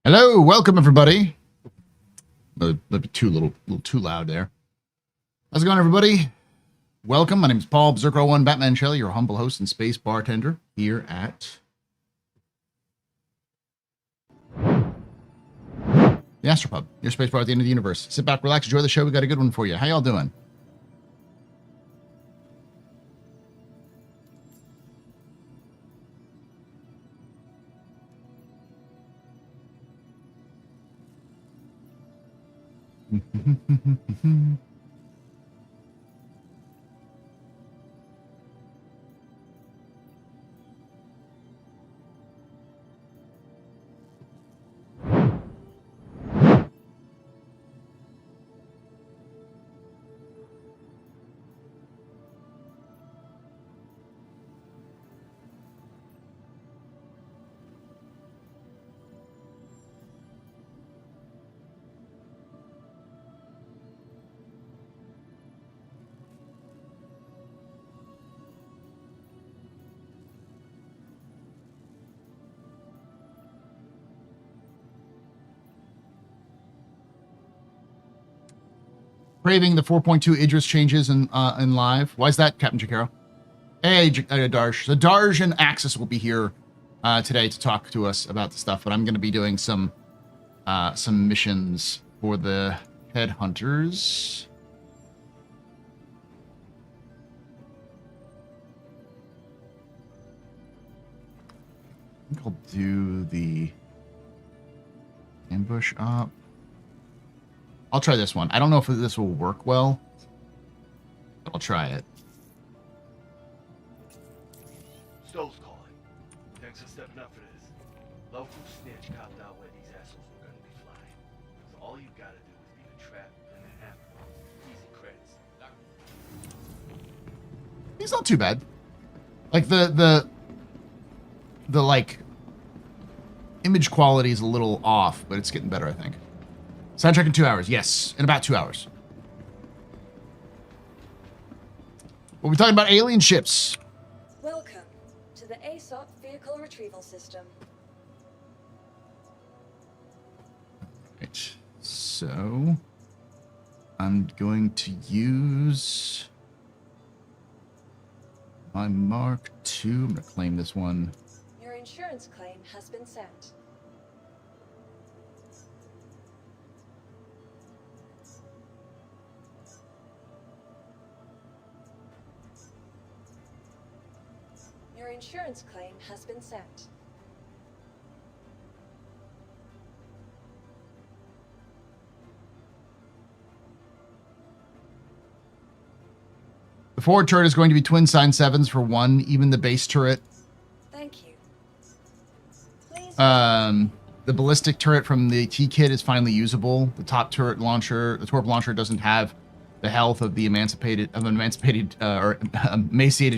Hello, welcome everybody. A little too loud there. How's it going, everybody? Welcome. My name is Paul Berserker01 Batman Shelley, your humble host and space bartender here at the Astropub, your space bar at the end of the universe. Sit back, relax, enjoy the show. We got a good one for you. How y'all doing? Craving the 4.2 Idris changes in live. Why is that, Captain Jakaro? Hey, Darsh. So Darsh and Axis will be here today to talk to us about the stuff, but I'm going to be doing some missions for the headhunters. I think I'll do the ambush op. I'll try this one. I don't know if this will work well, but I'll try it. Stowe's calling. Thanks for stepping up for this. Local snitch copped out where these assholes were gonna be flying. So all you gotta do is be the trap and the hammer. Easy credits. He's not too bad. Like the like image quality is a little off, but it's getting better, I think. Soundtrack in 2 hours. Yes, in about 2 hours. We'll be talking about alien ships. Welcome to the ASOP Vehicle Retrieval System. Right. So I'm going to use my Mark II. I'm going to claim this one. Your insurance claim has been sent. Your insurance claim has been sent. The forward turret is going to be twin sign 7s for 1, even the base turret. Thank you. Please. The ballistic turret from the T-kit is finally usable. The top turret launcher, the torp launcher, doesn't have the health of the emaciated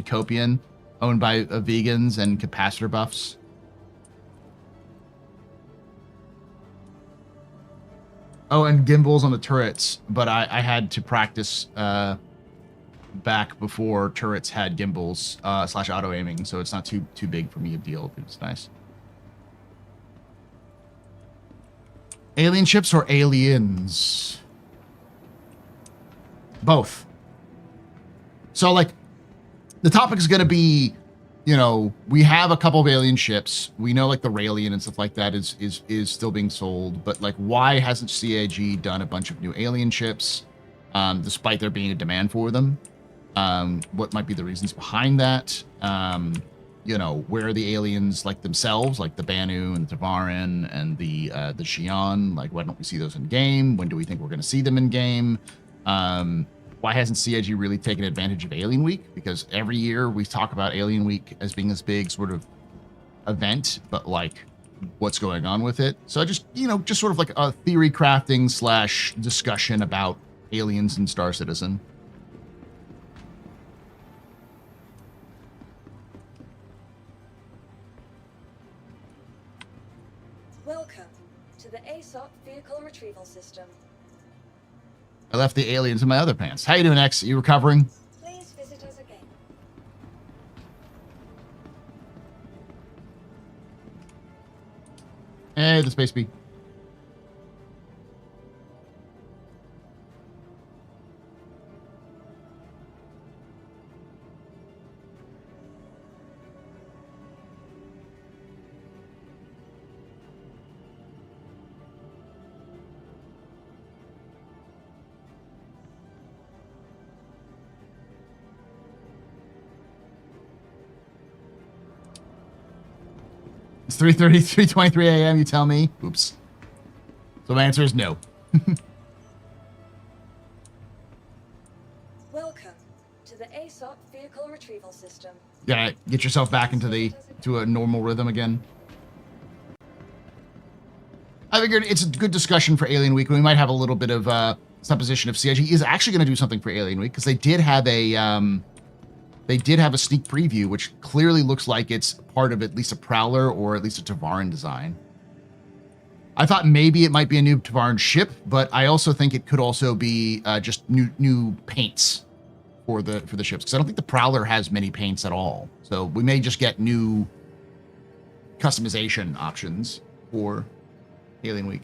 Copian, owned by vegans and capacitor buffs. Oh, and gimbals on the turrets, but I had to practice back before turrets had gimbals / auto aiming, so it's not too big for me a deal. It's nice. Alien ships or aliens? Both. So, like, the topic is going to be, you know, we have a couple of alien ships. We know, like, the Raelian and stuff like that is still being sold. But, like, why hasn't CAG done a bunch of new alien ships, despite there being a demand for them? What might be the reasons behind that? You know, where are the aliens, like, themselves, like the Banu and the Tavaran and the Xi'an? Like, why don't we see those in game? When do we think we're going to see them in game? Why hasn't CIG really taken advantage of Alien Week? Because every year we talk about Alien Week as being this big sort of event, but like what's going on with it. So I just, you know, just sort of like a theory crafting / discussion about aliens and Star Citizen. Welcome to the ASOP Vehicle Retrieval System. I left the aliens in my other pants. How you doing, X? You recovering? Please visit us again. Hey, the Space Bee. It's 3:30, 3:23 a.m. You tell me. Oops. So my answer is no. Welcome to the ASOP vehicle retrieval system. You gotta get yourself back to a normal rhythm again. I figured it's a good discussion for Alien Week. We might have a little bit of supposition if CIG is actually going to do something for Alien Week, because they did have a sneak preview, which clearly looks like it's part of at least a Prowler or at least a Tavaran design. I thought maybe it might be a new Tavaran ship, but I also think it could also be just new paints for the ships, because I don't think the Prowler has many paints at all. So we may just get new customization options for Alien Week.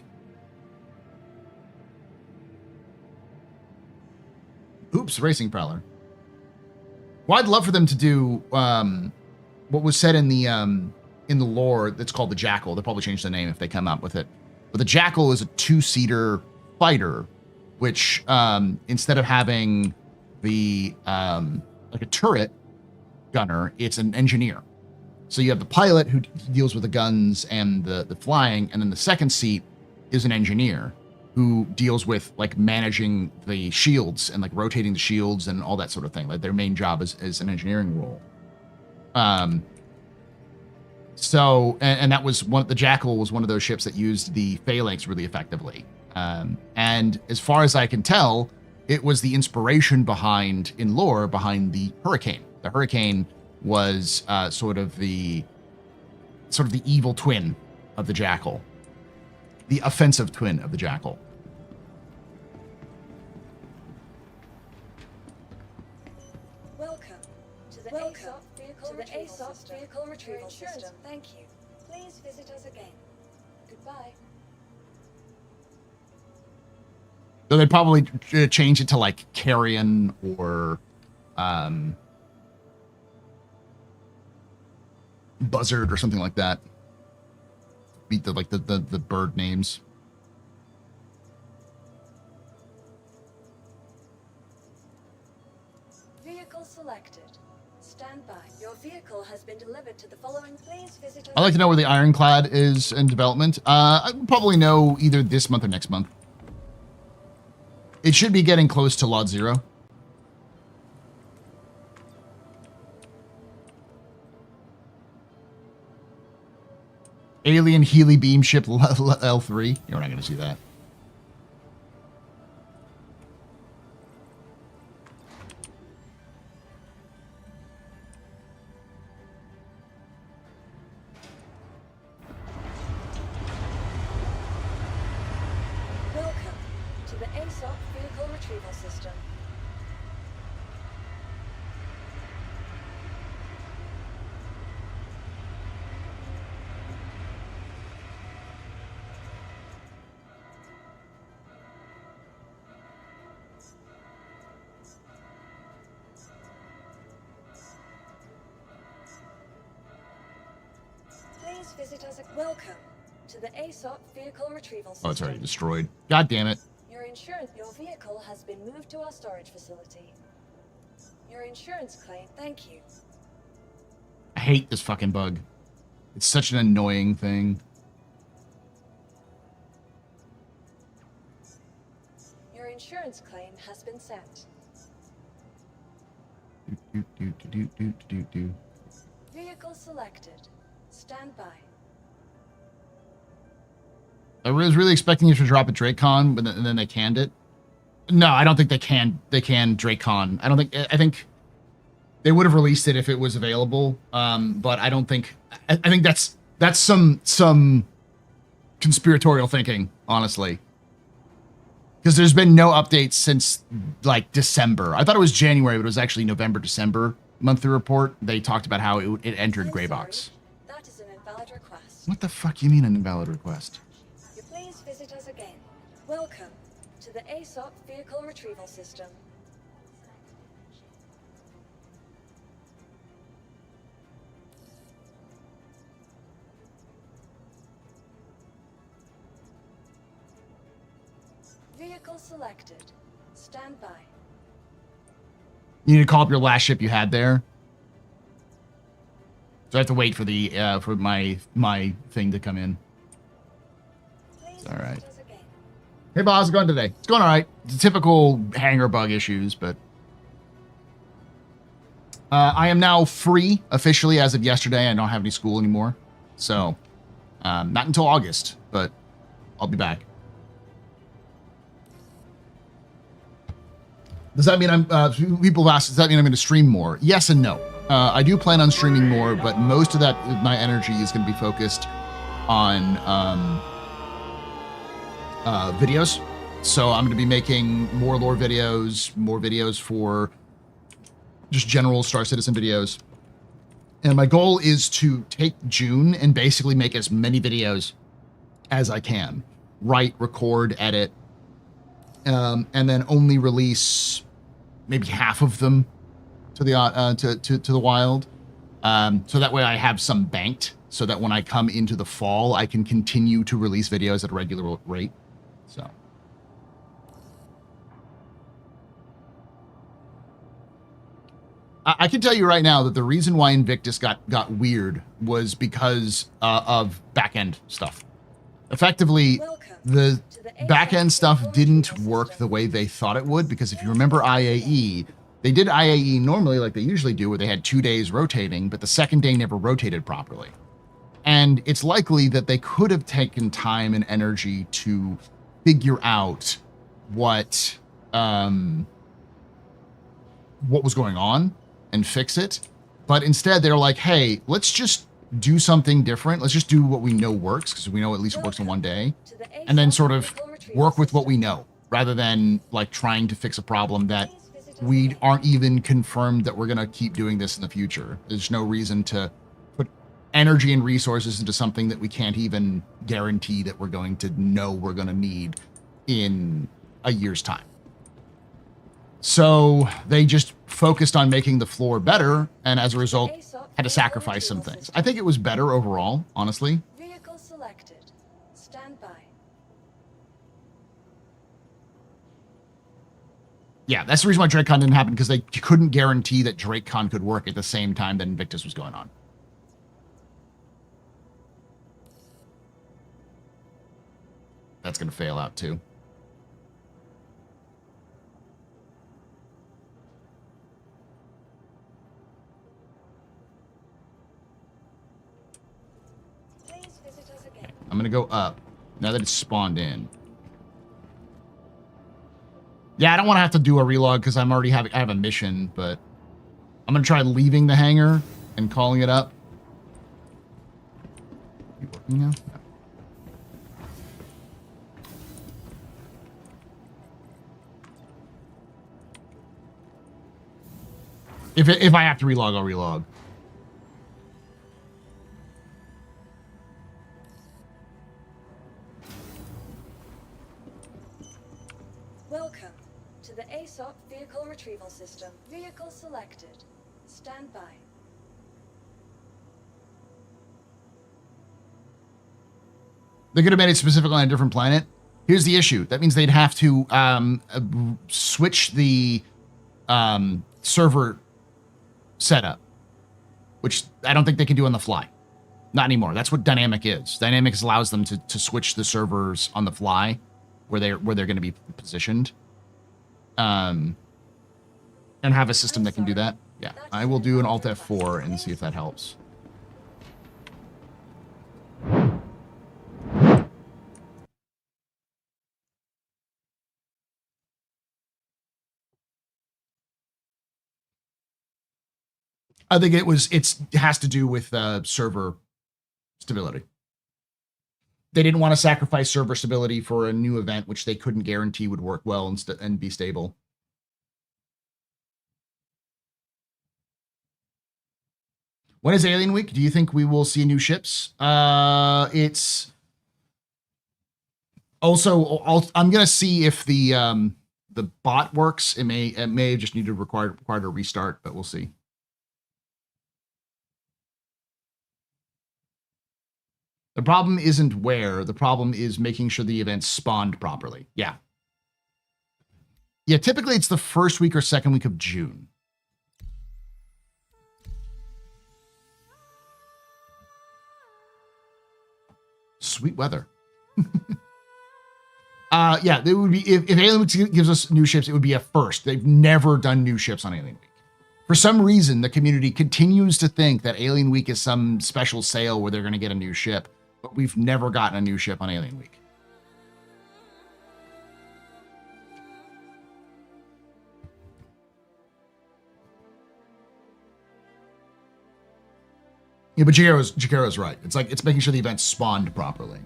Oops, Racing Prowler. Well, I'd love for them to do what was said in the lore that's called the Jackal. They'll probably change the name if they come up with it. But the Jackal is a 2-seater fighter, which instead of having the like a turret gunner, it's an engineer. So you have the pilot who deals with the guns and the flying, and then the second seat is an engineer who deals with like managing the shields and like rotating the shields and all that sort of thing. Like their main job is an engineering role. So that was the Jackal was one of those ships that used the phalanx really effectively. And as far as I can tell, it was the inspiration in lore behind the Hurricane. The Hurricane was sort of the evil twin of the Jackal, the offensive twin of the Jackal. Welcome to the ASOP vehicle retrieval system. Thank you. Please visit us again. Goodbye. So they'd probably change it to like Carrion or Buzzard or something like that. Beat the bird names. Vehicle selected. Stand by. Your vehicle has been delivered to the following. Please visit us. I'd like to know where the Ironclad is in development. I would probably know either this month or next month. It should be getting close to Lot Zero. Alien Healy beam ship L3. You're not going to see that. Welcome to the ASOP vehicle retrieval system. Please visit us. Welcome to the ASOP vehicle retrieval system. Oh, it's already destroyed. God damn it. Your vehicle has been moved to our storage facility. Your insurance claim. Thank you. I hate this fucking bug. It's such an annoying thing. Your insurance claim has been sent. Vehicle selected. Stand by. I was really expecting you to drop a Dracon, but then they canned it. No, I don't think they can Dracon. I think they would have released it if it was available. But I don't think. I think that's some conspiratorial thinking, honestly. Because there's been no updates since like December. I thought it was January, but it was actually November, December monthly report. They talked about how it entered Greybox. That is an invalid request. What the fuck you mean an invalid request? Please visit us again. Welcome to the ASOP vehicle retrieval system. Vehicle selected. Stand by. You need to call up your last ship you had there. So I have to wait for the for my thing to come in. Please All right. visit us again. Hey, boss, how's it going today? It's going all right. It's typical hangar bug issues, but I am now free officially as of yesterday. I don't have any school anymore, so not until August, but I'll be back. Does that mean I'm? People have asked, does that mean I'm going to stream more? Yes and no. I do plan on streaming more, but most of that, my energy is going to be focused on videos. So I'm going to be making more lore videos, more videos for just general Star Citizen videos. And my goal is to take June and basically make as many videos as I can. Write, record, edit, and then only release maybe half of them to the to the wild. So that way I have some banked, so that when I come into the fall, I can continue to release videos at a regular rate. So. I can tell you right now that the reason why Invictus got weird was because of back-end stuff. Effectively, the back-end stuff didn't work the way they thought it would, because if you remember IAE, they did IAE normally like they usually do, where they had 2 days rotating, but the second day never rotated properly. And it's likely that they could have taken time and energy to figure out what was going on and fix it. But instead they're like, hey, let's just do something different. Let's just do what we know works, because we know at least it works in 1 day, and then sort of work with what we know, rather than like trying to fix a problem that we aren't even confirmed that we're going to keep doing this in the future. There's no reason to put energy and resources into something that we can't even guarantee that we're going to know we're going to need in a year's time. So they just focused on making the floor better, and as a result had to sacrifice some things. I think it was better overall, honestly. Vehicle selected. Stand by. Yeah, that's the reason why DrakeCon didn't happen, because they couldn't guarantee that DrakeCon could work at the same time that Invictus was going on. That's going to fail out too. Please visit us again. I'm going to go up now that it's spawned in. Yeah, I don't want to have to do a relog because I have a mission, but I'm going to try leaving the hangar and calling it up. You working now? No. If I have to relog, I'll relog. Welcome to the ASOP Vehicle Retrieval System. Vehicle selected. Stand by. They could have made it specifically on a different planet. Here's the issue. That means they'd have to switch the server setup, which I don't think they can do on the fly. Not anymore. That's what Dynamic is. Dynamics allows them to switch the servers on the fly where they're going to be positioned, and have a system that can do that. Yeah, I will do an Alt F4 and see if that helps. I think it has to do with server stability. They didn't want to sacrifice server stability for a new event, which they couldn't guarantee would work well and be stable. When is Alien Week? Do you think we will see new ships? It's also, I'm going to see if the bot works. It may have just needed required a restart, but we'll see. The problem isn't where. The problem is making sure the event spawned properly. Yeah. Yeah, typically it's the first week or second week of June. sweet weather. Yeah, it would be if Alien Week gives us new ships, it would be a first. They've never done new ships on Alien Week. For some reason, the community continues to think that Alien Week is some special sale where they're going to get a new ship, but we've never gotten a new ship on Alien Week. Yeah, but Jacaro's right. It's like it's making sure the event spawned properly.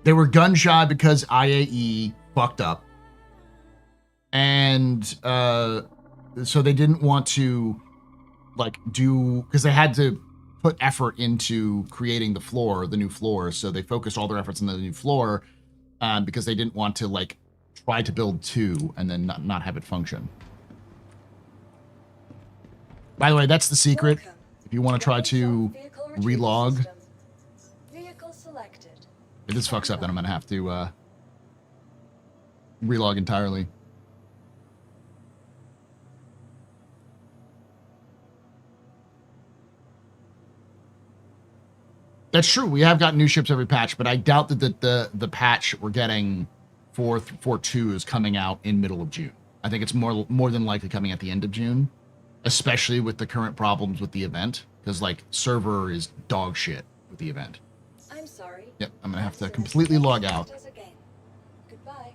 They were gun shy because IAE fucked up. And so they didn't want to like do, because they had to put effort into creating the floor, the new floor. So they focused all their efforts on the new floor because they didn't want to like try to build two and then not have it function. By the way, that's the secret. If you want to try to relog, if this fucks up, then I'm going to have to relog entirely. That's true. We have got new ships every patch, but I doubt that the patch we're getting for 4.2 is coming out in middle of June. I think it's more than likely coming at the end of June, especially with the current problems with the event, because like server is dog shit with the event. I'm sorry. Yep, I'm gonna have to completely log out. Goodbye.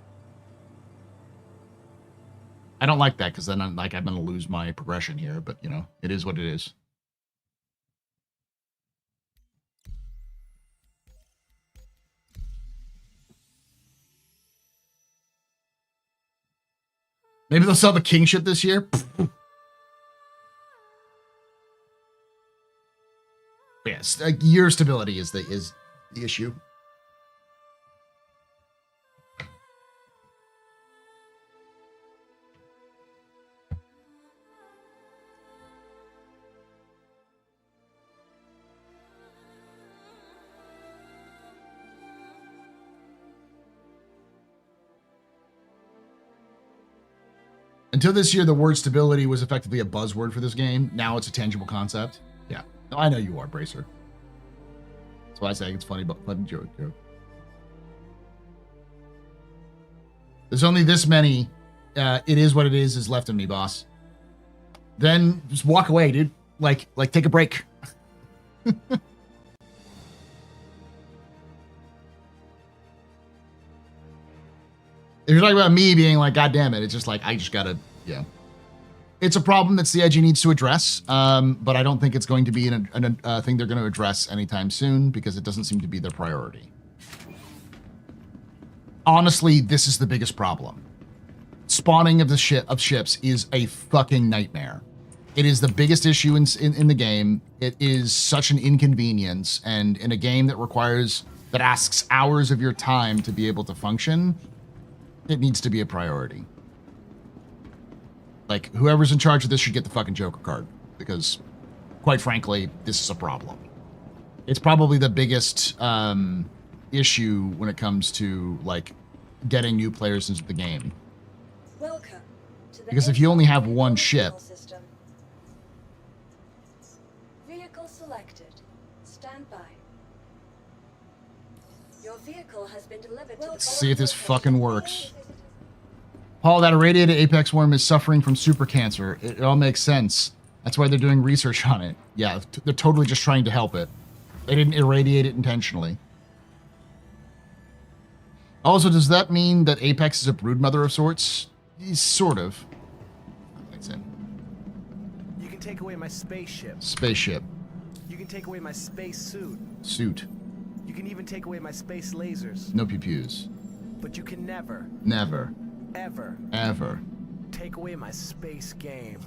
I don't like that because then I'm gonna lose my progression here, but you know, it is what it is. Maybe they'll sell the kingship this year. Yes, year stability is the issue. Until this year, the word stability was effectively a buzzword for this game. Now it's a tangible concept. Yeah. No, I know you are, Bracer. That's why I say it's funny, but fun joke. There's only this many. It is what it is left of me, boss. Then just walk away, dude. Like take a break. If you're talking about me being like, God damn it, it's just like, I just gotta, yeah. It's a problem that CIG needs to address, but I don't think it's going to be a thing they're going to address anytime soon because it doesn't seem to be their priority. Honestly, this is the biggest problem. Spawning of ships is a fucking nightmare. It is the biggest issue in the game. It is such an inconvenience, and in a game that asks hours of your time to be able to function, it needs to be a priority. Like, whoever's in charge of this should get the fucking Joker card, because, quite frankly, this is a problem. It's probably the biggest issue when it comes to, like, getting new players into the game. Welcome to the Because if you only have one ship... Vehicle selected. Stand by. Your vehicle has been delivered to the... See if this fucking works. Paul, that irradiated apex worm is suffering from super cancer. It all makes sense. That's why they're doing research on it. Yeah, they're totally just trying to help it. They didn't irradiate it intentionally. Also, does that mean that Apex is a broodmother of sorts? Sort of. That's it. You can take away my spaceship. Spaceship. You can take away my space suit. Suit. You can even take away my space lasers. No pew-pews. But you can never, ever take away my space game.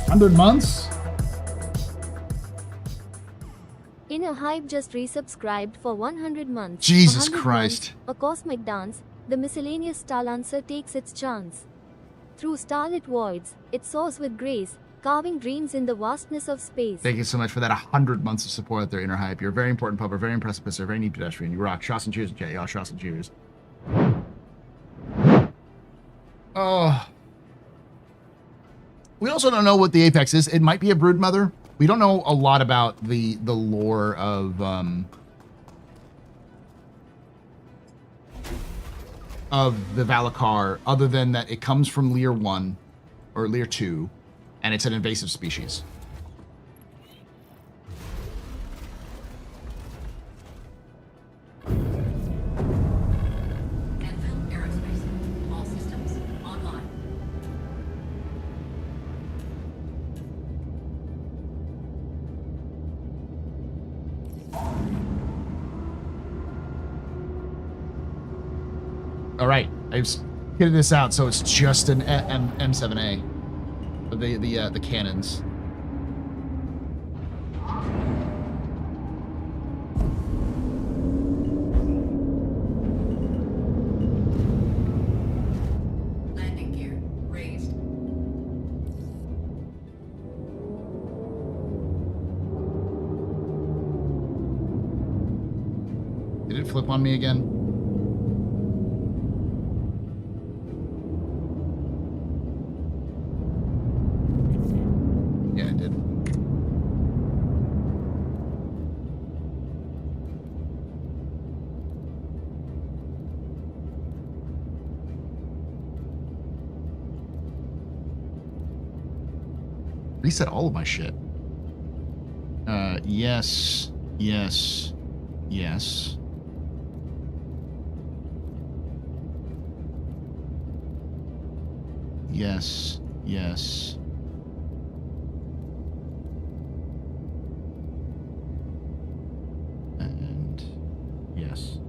$100 months? Inner Hype just resubscribed for 100 months. Jesus 100 Christ. Months, a cosmic dance, the miscellaneous Starlancer takes its chance. Through starlit voids, it soars with grace, carving dreams in the vastness of space. Thank you so much for that 100 months of support at their inner hype. You're a very important pupper, very impressive pisser, very neat pedestrian. You rock. Shots and cheers in chat, y'all. Shots and cheers. Oh. We also don't know what the Apex is. It might be a broodmother. We don't know a lot about the lore of the Valakar, other than that it comes from Lear 1 or Lear 2, and it's an invasive species. Aerospace. All systems online. All right, I've kitted this out, so it's just an M7A. The cannons. Landing gear raised. Did it flip on me again? Yeah, it did. Reset all of my shit. Yes, yes, yes. Yes, yes. And yes.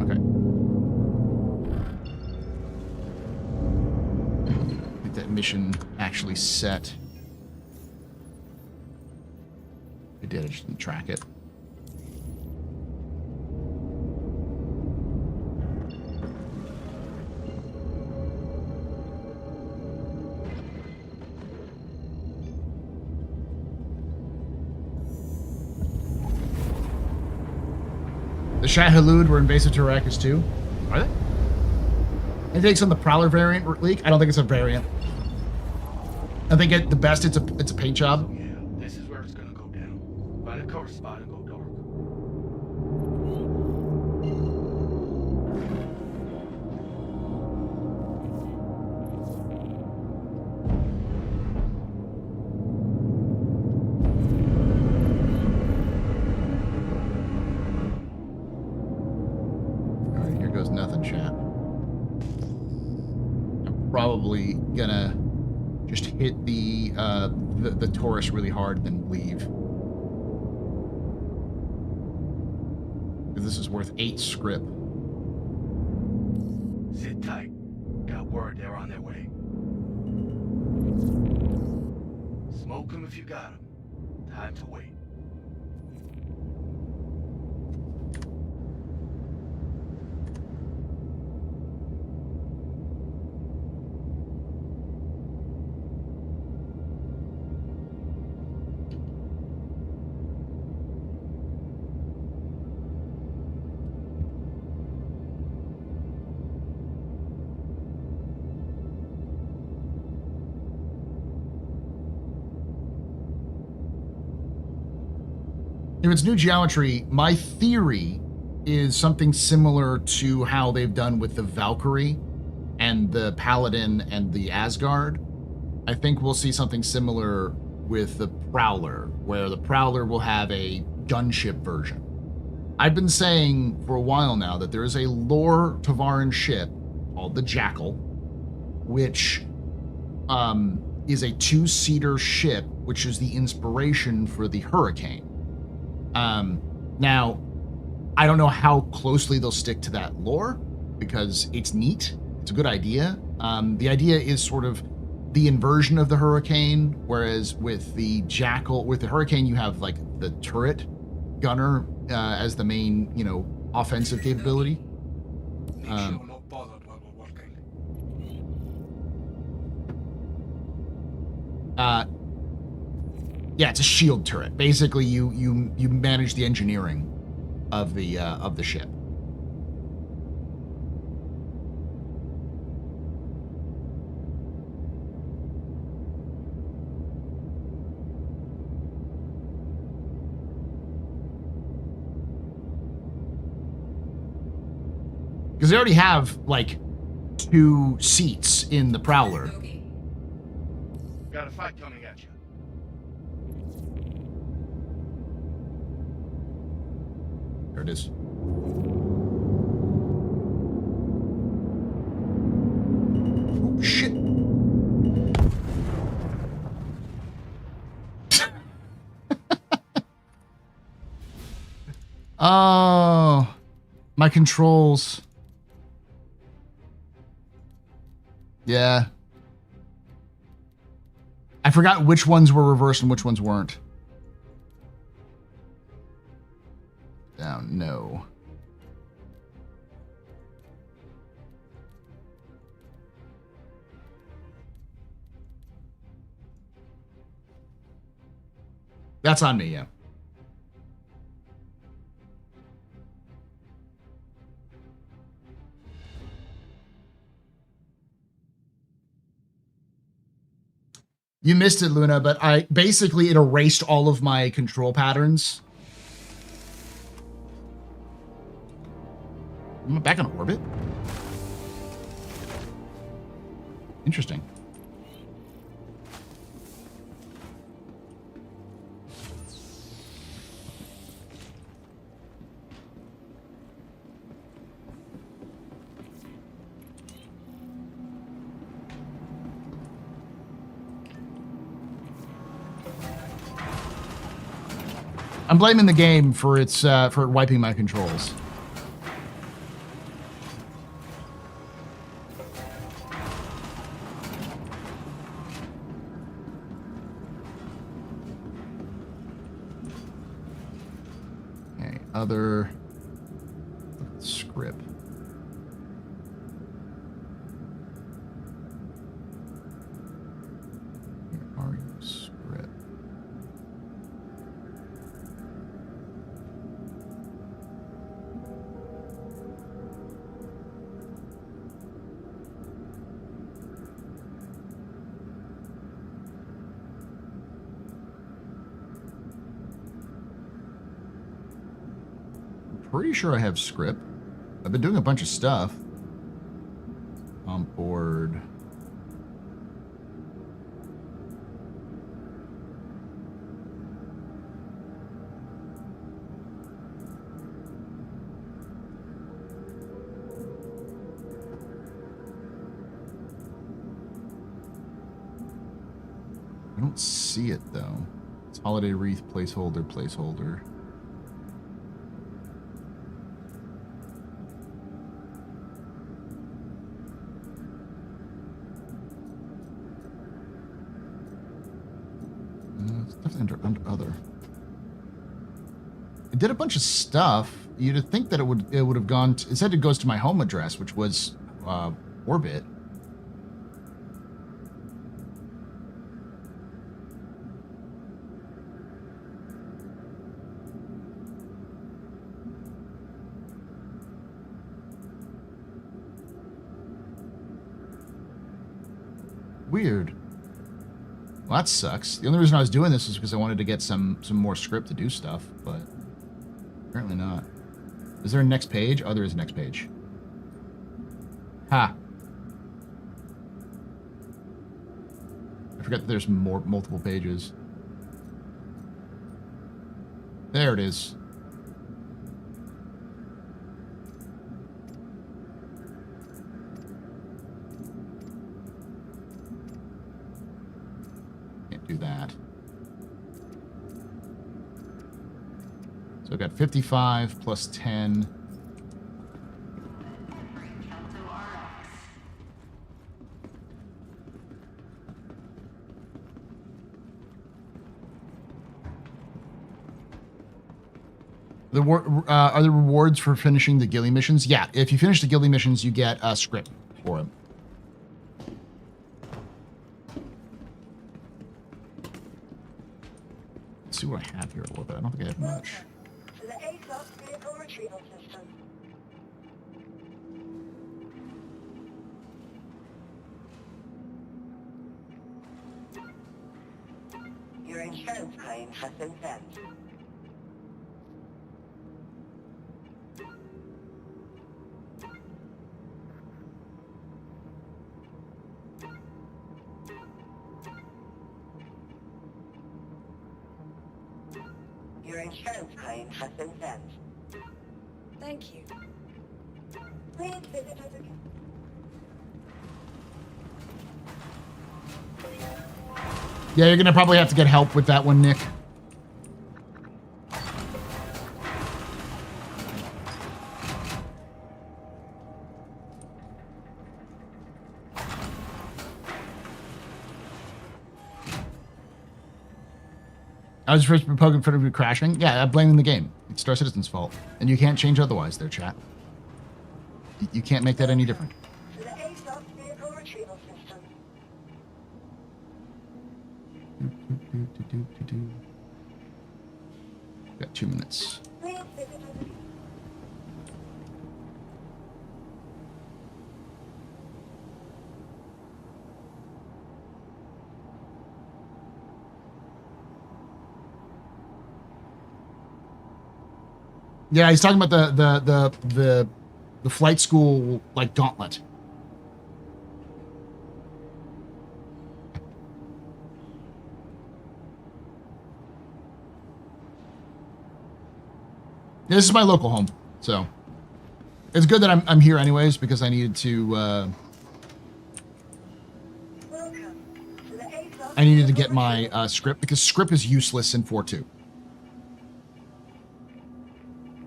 Okay. Get that mission actually set. I did, I just didn't track it. The Shahalood were invasive to Arrakis too. Are they? I think it's on the Prowler variant leak. I don't think it's a variant. I think at the best it's a paint job. So yeah, this is where it's gonna go down. Find a cover spot and go dark. All right, here goes nothing, chat. I'm probably gonna just hit the Taurus really hard and then leave. Because this is worth 8 script. Sit tight. Got word they're on their way. Smoke them if you got them. Time to wait. If it's new geometry, my theory is something similar to how they've done with the Valkyrie and the Paladin and the Asgard. I think we'll see something similar with the Prowler, where the Prowler will have a gunship version. I've been saying for a while now that there is a lore Tavaran ship called the Jackal, which is a 2-seater ship, which is the inspiration for the Hurricane. Now, I don't know how closely they'll stick to that lore, because it's neat. It's a good idea. The idea is sort of the inversion of the Hurricane, whereas with the Jackal, with the Hurricane, you have like the turret gunner as the main, offensive capability. Make sure not bothered while we're working. Yeah, it's a shield turret. Basically, you manage the engineering of the ship. Because they already have like 2 seats in the Prowler. Okay. Got a fight coming at you. There it is. Oh, shit. Oh, my controls. Yeah. I forgot which ones were reversed and which ones weren't. Down, no. That's on me, yeah. You missed it, Luna, but it erased all of my control patterns. Am I back on orbit? Interesting. I'm blaming the game for for wiping my controls. Okay, other script. Where are you, script? Pretty sure I have script. I've been doing a bunch of stuff. On board. I don't see it though. It's holiday wreath placeholder. It's definitely under other. It did a bunch of stuff. You'd think that it would have gone. It said it goes to my home address, which was orbit. Weird. Well, that sucks. The only reason I was doing this is because I wanted to get some more script to do stuff, but apparently not. Is there a next page? Oh, there is a next page. Ha. I forgot that there's multiple pages. There it is. Do that. So I've got 55 plus 10. The are the rewards for finishing the ghillie missions? Yeah, if you finish the ghillie missions, you get a script for them. Let's see what I have here a little bit. I don't think I have much. To the ASOS vehicle retrieval system. Your insurance claim has been sent. Your insurance claim has been sent. Thank you. Please visit us again. Yeah, you're gonna probably have to get help with that one, Nick. I was first poking in front of you crashing. Yeah, I'm blaming the game. It's Star Citizen's fault. And you can't change otherwise there, chat. You can't make that any different. To the ASOS vehicle retrieval system. Got 2 minutes. Please visit us again. Yeah, he's talking about the flight school like gauntlet. Yeah, this is my local home, so it's good that I'm here anyways because I needed to Welcome to the ASOS I needed to vehicle get my retrieval script because script is useless in 4.2.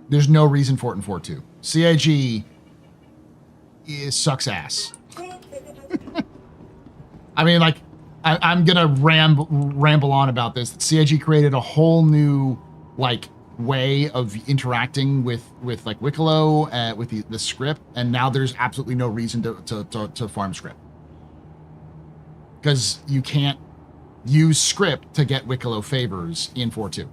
There's no reason for it in 4.2. CIG sucks ass. Please visit us again. I mean, like, I'm gonna ramble on about this. CIG created a whole new like way of interacting with like Wiccolo with the script, and now there's absolutely no reason to farm script because you can't use script to get Wiccolo favors in 4.2.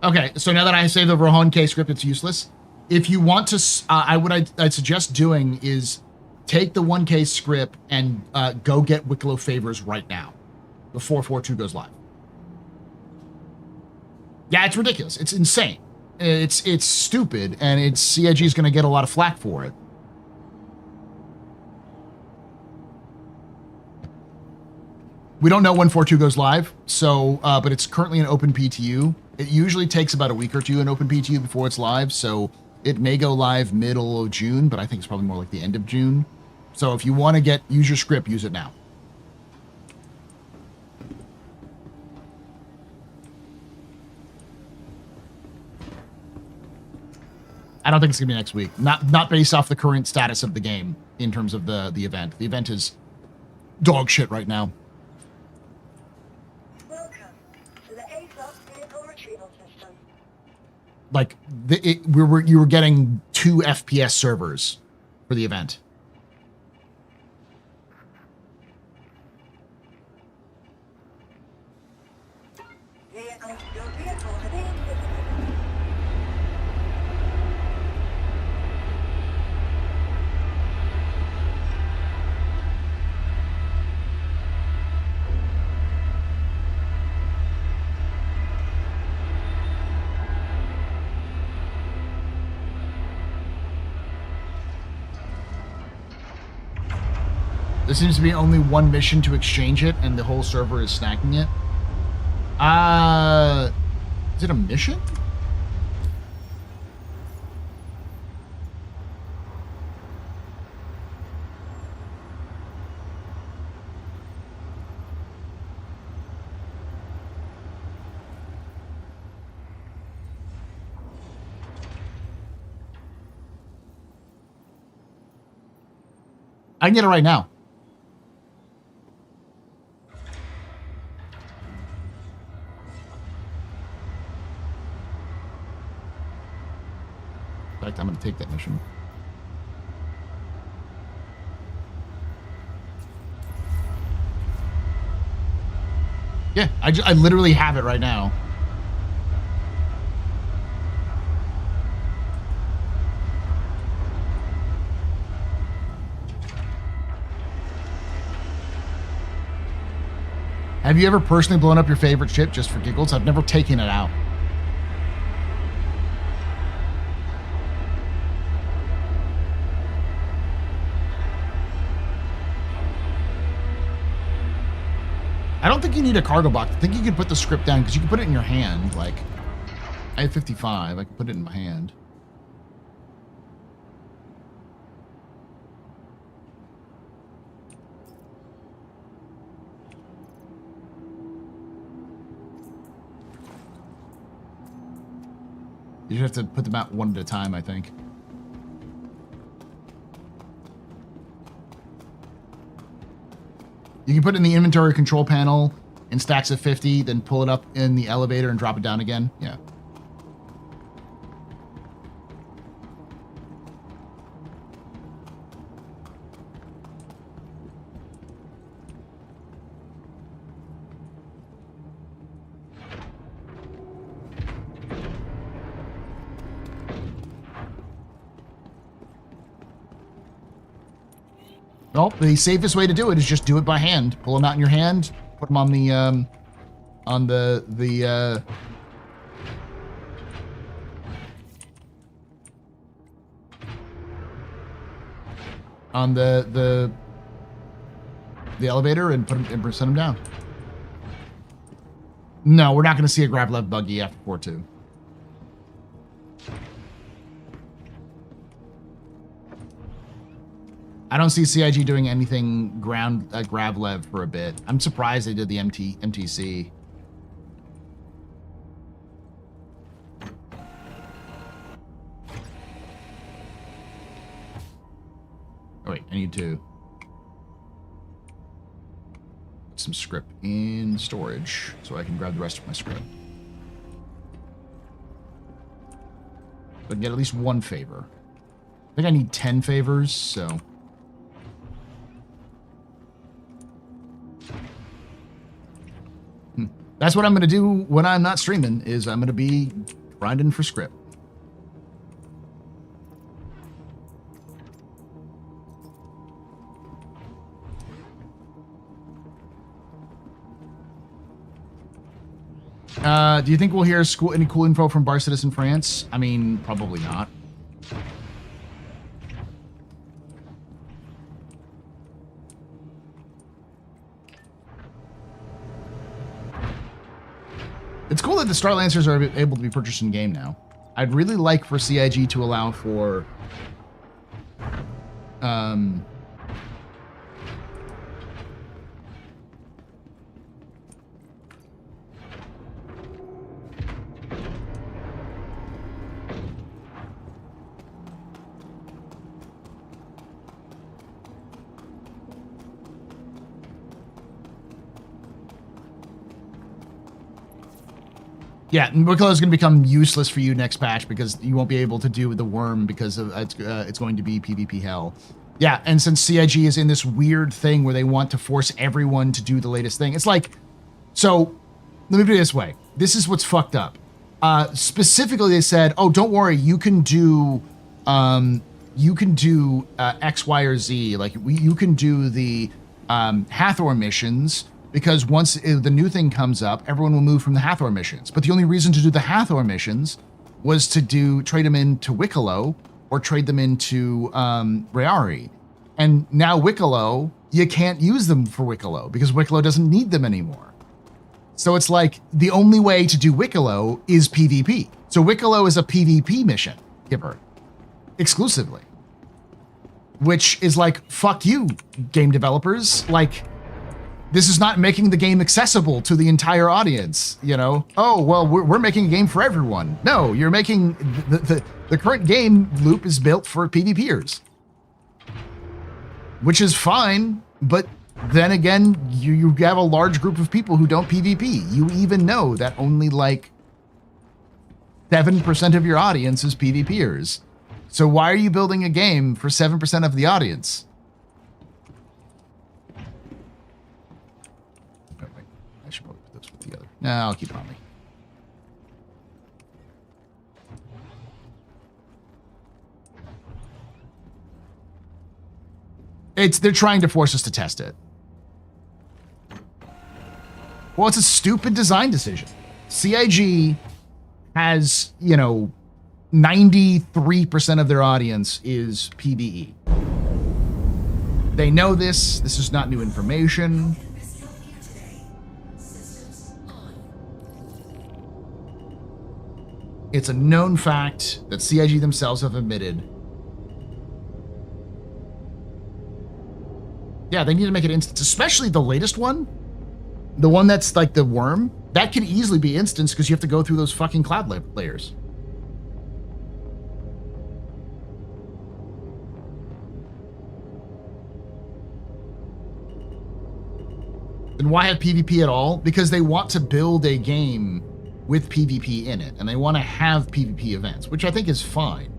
Okay, so now that I say the Rohan K script, it's useless. If you want to, I'd suggest doing is take the 1K script and go get Wiccolo favors right now, before 4.2 goes live. Yeah, it's ridiculous. It's insane. It's stupid, and CIG is going to get a lot of flack for it. We don't know when 4.2 goes live, so but it's currently an open PTU. It usually takes about a week or two in open PTU before it's live, so it may go live middle of June, but I think it's probably more like the end of June. So if you want to use your script, use it now. I don't think it's gonna be next week. Not based off the current status of the game in terms of the event. The event is dog shit right now. Like you were getting 2 FPS servers for the event. There seems to be only one mission to exchange it, and the whole server is snacking it. Is it a mission? I can get it right now. In fact, I'm going to take that mission. Yeah, I literally have it right now. Have you ever personally blown up your favorite ship just for giggles? I've never taken it out. I don't think you need a cargo box. I think you can put the script down because you can put it in your hand. Like, I have 55. I can put it in my hand. You just have to put them out one at a time, I think. You can put it in the inventory control panel in stacks of 50, then pull it up in the elevator and drop it down again. Yeah. Well, the safest way to do it is just do it by hand. Pull them out in your hand, put them on the on the elevator and put them and send them down. No, we're not going to see a grab left buggy after 4-2. I don't see CIG doing anything grab lev for a bit. I'm surprised they did the MTC. Oh wait, I need to put some script in storage so I can grab the rest of my script. So I can get at least one favor. I think I need 10 favors, so. That's what I'm going to do when I'm not streaming, is I'm going to be grinding for script. Do you think we'll hear any cool info from Bar Citizen France? I mean, probably not. It's cool that the Star Lancers are able to be purchased in game now. I'd really like for CIG to allow for yeah, Wiccolo is going to become useless for you next patch because you won't be able to do the worm because of it's going to be PvP hell. Yeah, and since CIG is in this weird thing where they want to force everyone to do the latest thing, it's like, so let me put it this way. This is what's fucked up. Specifically, they said, oh, don't worry, you can do X, Y, or Z. Like you can do the Hathor missions. Because once the new thing comes up, everyone will move from the Hathor missions. But the only reason to do the Hathor missions was to trade them into Wiccolo or trade them into Reari. And now Wiccolo, you can't use them for Wiccolo because Wiccolo doesn't need them anymore. So it's like the only way to do Wiccolo is PvP. So Wiccolo is a PvP mission giver exclusively, which is like, fuck you, game developers. Like, this is not making the game accessible to the entire audience, you know? Oh, well, we're making a game for everyone. No, you're making... The current game loop is built for PvPers. which is fine, but then again, you have a large group of people who don't PvP. You even know that only like 7% of your audience is PvPers. So why are you building a game for 7% of the audience? Oh, wait. I should probably put this with the other. No, I'll keep it on me. They're trying to force us to test it. Well, it's a stupid design decision. CIG has, 93% of their audience is PvE. They know this. This is not new information. It's a known fact that CIG themselves have admitted. Yeah, they need to make it instant, especially the latest one. The one that's like the worm. That can easily be instance because you have to go through those fucking cloud layers. Then why have PvP at all? Because they want to build a game with PvP in it, and they want to have PvP events, which I think is fine.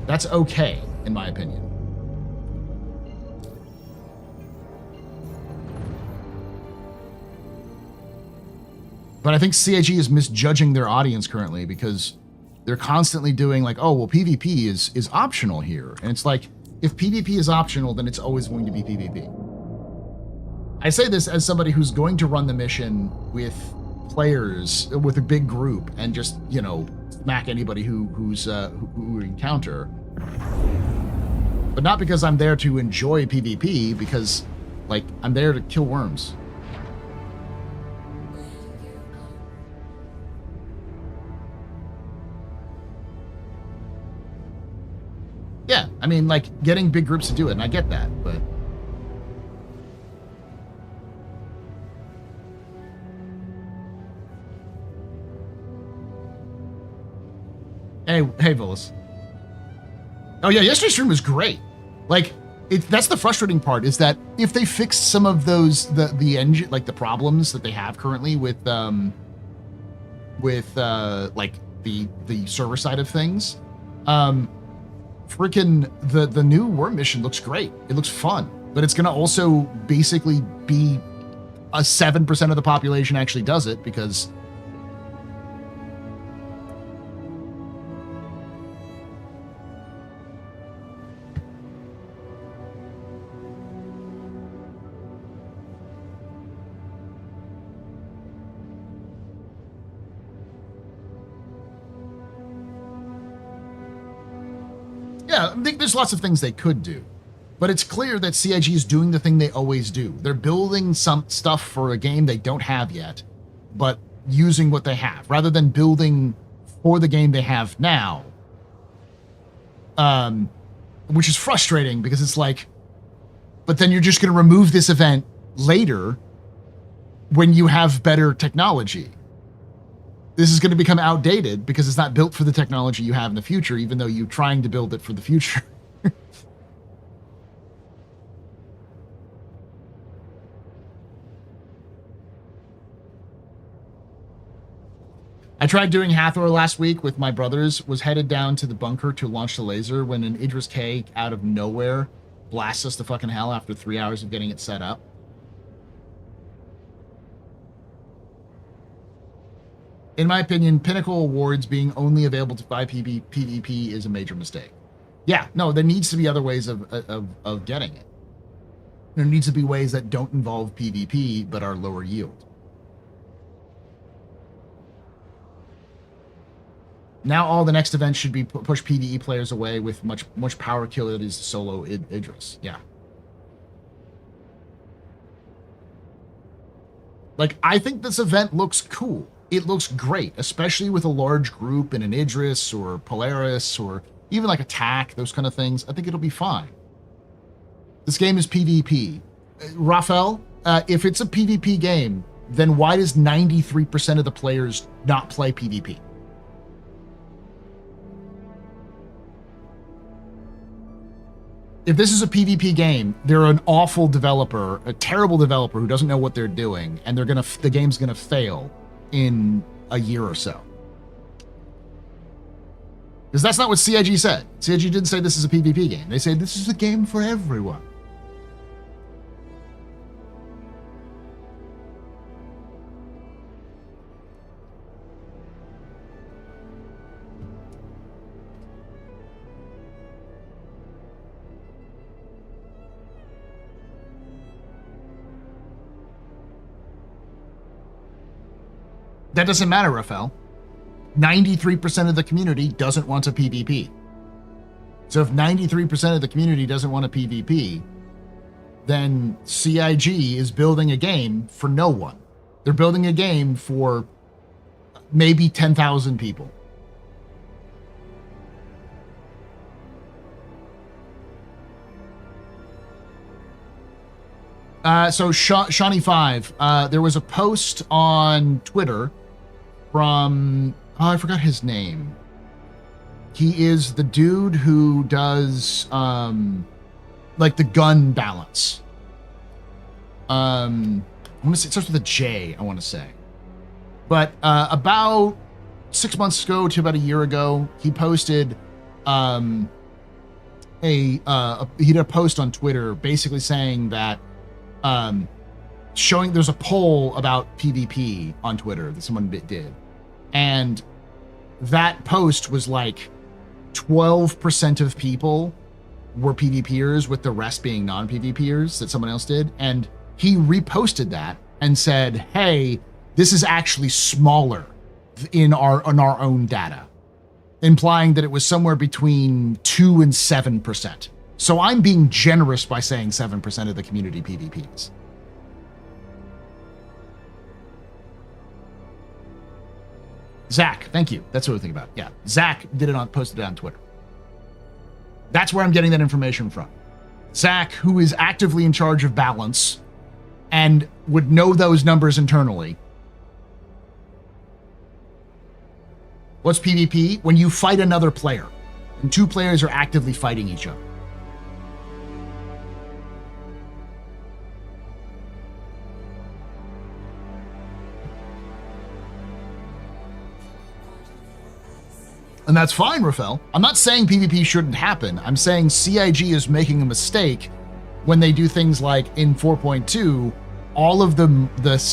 That's okay, in my opinion. But I think CIG is misjudging their audience currently because they're constantly doing like, oh, well, PvP is optional here. And it's like, if PvP is optional, then it's always going to be PvP. I say this as somebody who's going to run the mission with players, with a big group, and just, smack anybody who we encounter. But not because I'm there to enjoy PvP, because, like, I'm there to kill worms. Yeah, I mean, like, getting big groups to do it, and I get that, but... Hey, Villas. Oh, yeah, yesterday's stream was great. Like, that's the frustrating part, is that if they fix some of those, the engine, like, the problems that they have currently with like, the server side of things, freaking the new worm mission looks great. It looks fun, but it's gonna also basically be a 7% of the population actually does it because yeah, I think there's lots of things they could do, but it's clear that CIG is doing the thing they always do. They're building some stuff for a game they don't have yet, but using what they have rather than building for the game they have now. Which is frustrating because it's like, but then you're just going to remove this event later when you have better technology. This is going to become outdated because it's not built for the technology you have in the future, even though you're trying to build it for the future. I tried doing Hathor last week with my brothers, was headed down to the bunker to launch the laser when an Idris K out of nowhere blasts us to fucking hell after 3 hours of getting it set up. In my opinion, Pinnacle Awards being only available to buy PvP is a major mistake. Yeah, no, there needs to be other ways of getting it. There needs to be ways that don't involve PvP but are lower yield. Now all the next events should be push PvE players away with much power kill that is solo Idris. Yeah. Like, I think this event looks cool. It looks great, especially with a large group in an Idris or Polaris or even like Attack, those kind of things. I think it'll be fine. This game is PvP. Raphael, if it's a PvP game, then why does 93% of the players not play PvP? if this is a PvP game, they're an awful developer, a terrible developer who doesn't know what they're doing, and the game's gonna fail in a year or so. Because that's not what CIG said. CIG didn't say this is a PvP game. They said this is a game for everyone. That doesn't matter, Rafael. 93% of the community doesn't want a PvP. So if 93% of the community doesn't want a PvP, then CIG is building a game for no one. They're building a game for maybe 10,000 people. So Shawnee5, there was a post on Twitter from, I forgot his name. He is the dude who does like the gun balance. I want to say it starts with a J, I want to say. But about 6 months ago to about a year ago, he posted he did a post on Twitter basically saying that showing there's a poll about PvP on Twitter that someone did. And that post was like 12% of people were PvPers, with the rest being non-PvPers that someone else did. And he reposted that and said, hey, this is actually smaller in our own data, implying that it was somewhere between 2 and 7%. So I'm being generous by saying 7% of the community PvPs. Zach, thank you. That's what we're thinking about. Yeah, Zach posted it on Twitter. That's where I'm getting that information from. Zach, who is actively in charge of balance and would know those numbers internally. What's PvP? When you fight another player, and two players are actively fighting each other. And that's fine, Rafael. I'm not saying PvP shouldn't happen. I'm saying CIG is making a mistake when they do things like in 4.2, all of the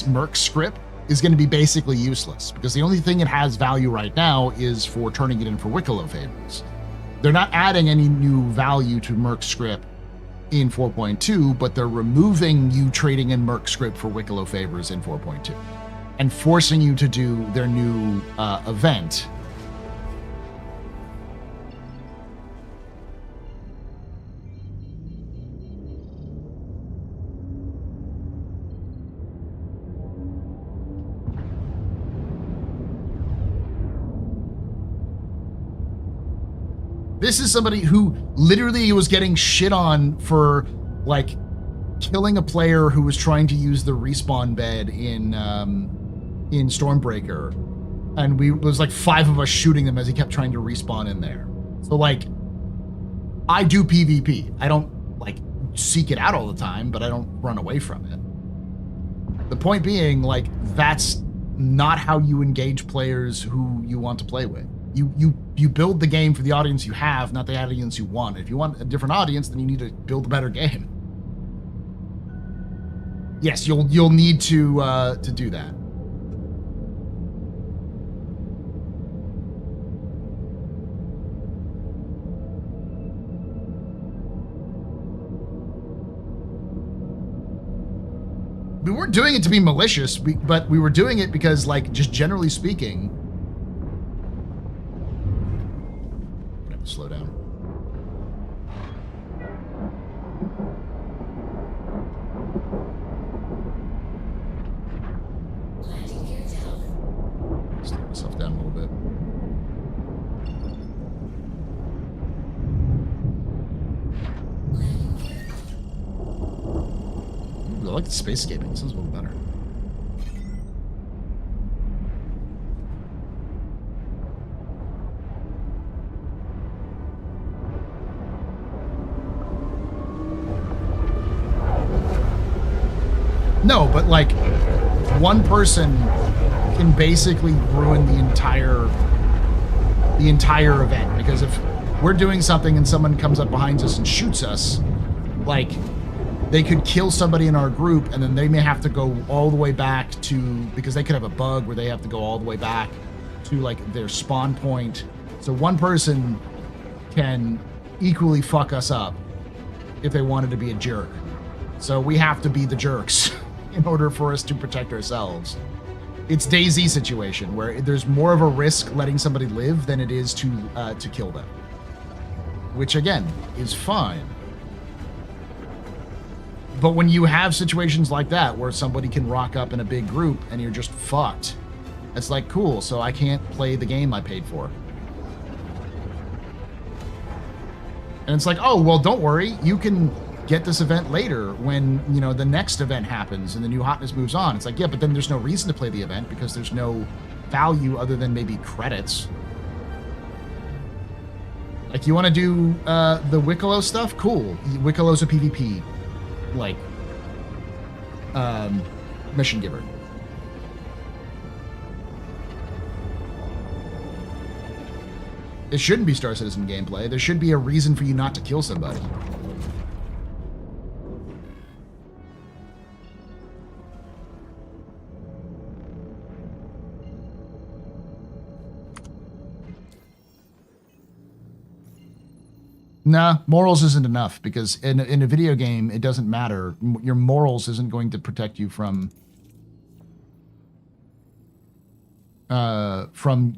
Merc script is going to be basically useless because the only thing it has value right now is for turning it in for Wiccolo favors. They're not adding any new value to Merc script in 4.2, but they're removing you trading in Merc script for Wiccolo favors in 4.2 and forcing you to do their new event. This is somebody who literally was getting shit on for like killing a player who was trying to use the respawn bed in Stormbreaker, and was like 5 of us shooting him as he kept trying to respawn in there. So like, I do PvP. I don't like seek it out all the time, but I don't run away from it. The point being, like, that's not how you engage players who you want to play with. You build the game for the audience you have, not the audience you want. If you want a different audience, then you need to build a better game. Yes, you'll need to do that. We weren't doing it to be malicious, but we were doing it because, like, just generally speaking, slow down. Slow myself down a little bit. Ooh, I like the space escaping. This is a little better. No, but like one person can basically ruin the entire event, because if we're doing something and someone comes up behind us and shoots us, like they could kill somebody in our group, and then they may have to go all the way back to, because they could have a bug where they have to go all the way back to like their spawn point. So one person can equally fuck us up if they wanted to be a jerk. So we have to be the jerks in order for us to protect ourselves. It's DayZ situation where there's more of a risk letting somebody live than it is to kill them, which again is fine. But when you have situations like that where somebody can rock up in a big group and you're just fucked, it's like, cool, so I can't play the game I paid for. And it's like, oh, well, don't worry, you can get this event later when, you know, the next event happens and the new hotness moves on. It's like, yeah, but then there's no reason to play the event because there's no value other than maybe credits. Like, you want to do the Wiccolo stuff? Cool. Wiccolo's a PvP, like, mission giver. It shouldn't be Star Citizen gameplay. There should be a reason for you not to kill somebody. Nah, morals isn't enough, because in a video game, it doesn't matter. Your morals isn't going to protect you from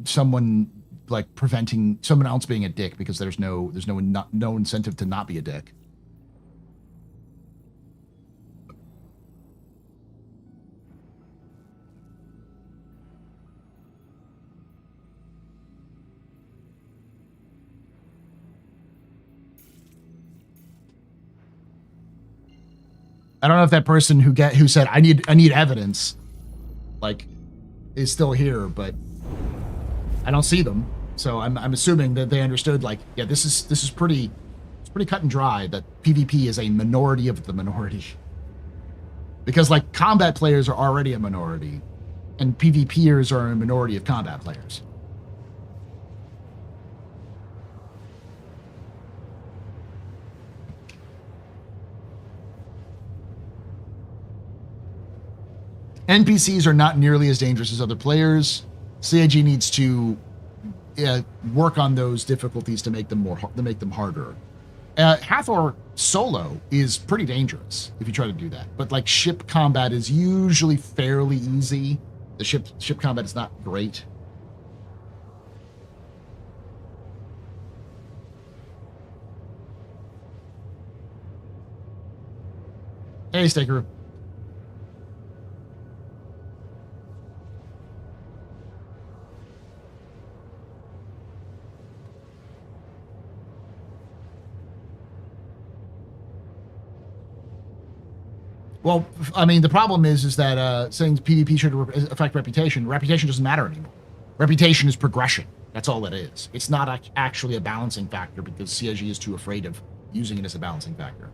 someone like preventing someone else being a dick, because there's no incentive to not be a dick. I don't know if that person who said I need evidence, like, is still here, but I don't see them. So I'm assuming that they understood, like, yeah, this is pretty cut and dry, that PvP is a minority of the minority. Because like combat players are already a minority, and PvPers are a minority of combat players. NPCs are not nearly as dangerous as other players. CIG needs to work on those difficulties to make them harder. Hathor solo is pretty dangerous if you try to do that, but like ship combat is usually fairly easy. The ship combat is not great. Hey, Staker. Well, I mean, the problem is that saying PvP should affect reputation. Reputation doesn't matter anymore. Reputation is progression. That's all it is. It's not actually a balancing factor, because CIG is too afraid of using it as a balancing factor.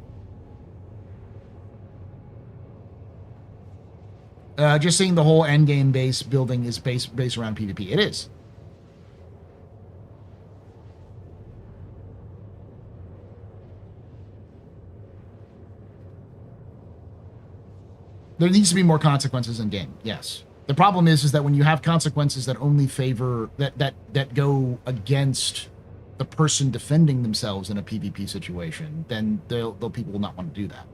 Just seeing the whole endgame base building is based around PvP. It is. There needs to be more consequences in game. Yes. The problem is that when you have consequences that only favor that go against the person defending themselves in a PvP situation, then people will not want to do that.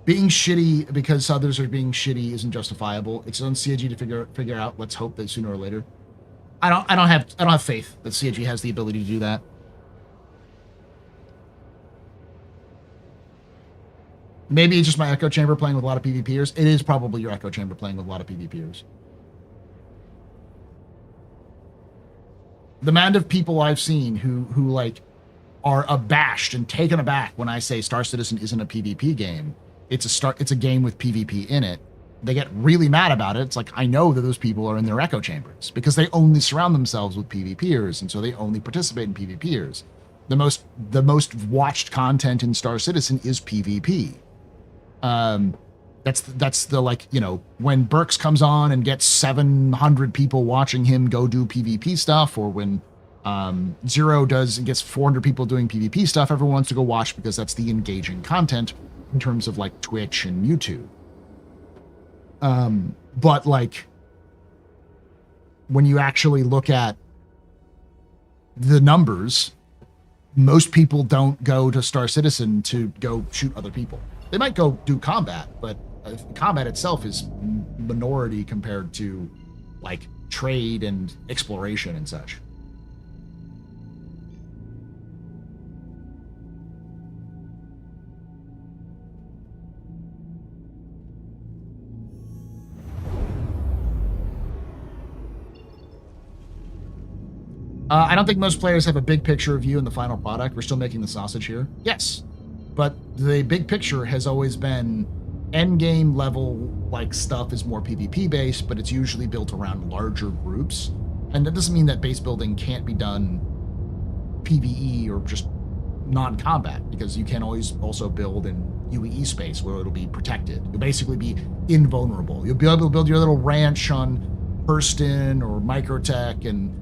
Being shitty because others are being shitty isn't justifiable. It's on CIG to figure out. Let's hope that sooner or later. I don't have faith that CIG has the ability to do that. Maybe it's just my echo chamber playing with a lot of PvPers. It is probably your echo chamber playing with a lot of PvPers. The amount of people I've seen who like are abashed and taken aback when I say Star Citizen isn't a PvP game. It's a game with PvP in it. They get really mad about it. It's like, I know that those people are in their echo chambers because they only surround themselves with PvPers, and so they only participate in PvPers. The most watched content in Star Citizen is PvP. That's the like, you know, when Burks comes on and gets 700 people watching him go do PvP stuff, or when Zero does and gets 400 people doing PvP stuff, everyone wants to go watch because that's the engaging content in terms of like Twitch and YouTube. But like when you actually look at the numbers, most people don't go to Star Citizen to go shoot other people. They might go do combat, but combat itself is minority compared to like trade and exploration and such. I don't think most players have a big picture of you in the final product. We're still making the sausage here. Yes, but the big picture has always been end game level like stuff is more PvP based, but it's usually built around larger groups. And that doesn't mean that base building can't be done PvE or just non-combat, because you can always also build in UEE space where it'll be protected. You'll basically be invulnerable. You'll be able to build your little ranch on Hurston or Microtech, and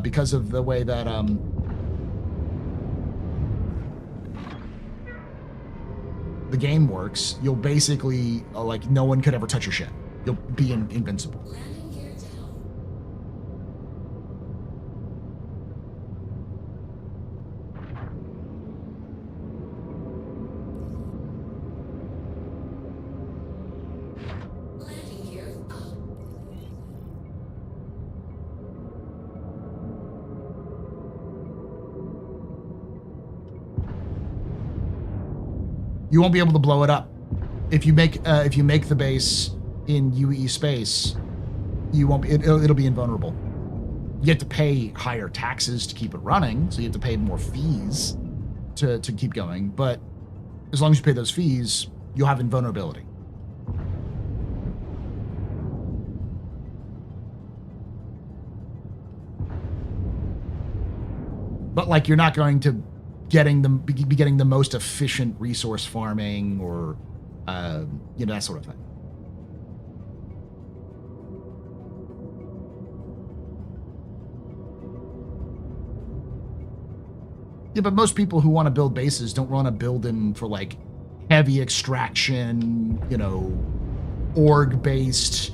because of the way that the game works, you'll basically like no one could ever touch your shit. You'll be invincible. You won't be able to blow it up. If you make the base in UEE space, you won't be. It'll be invulnerable. You have to pay higher taxes to keep it running, so you have to pay more fees to keep going. But as long as you pay those fees, you'll have invulnerability. But like, you're not going to be getting the most efficient resource farming or you know, that sort of thing. Yeah, but most people who want to build bases don't want to build them for like heavy extraction, you know, org based,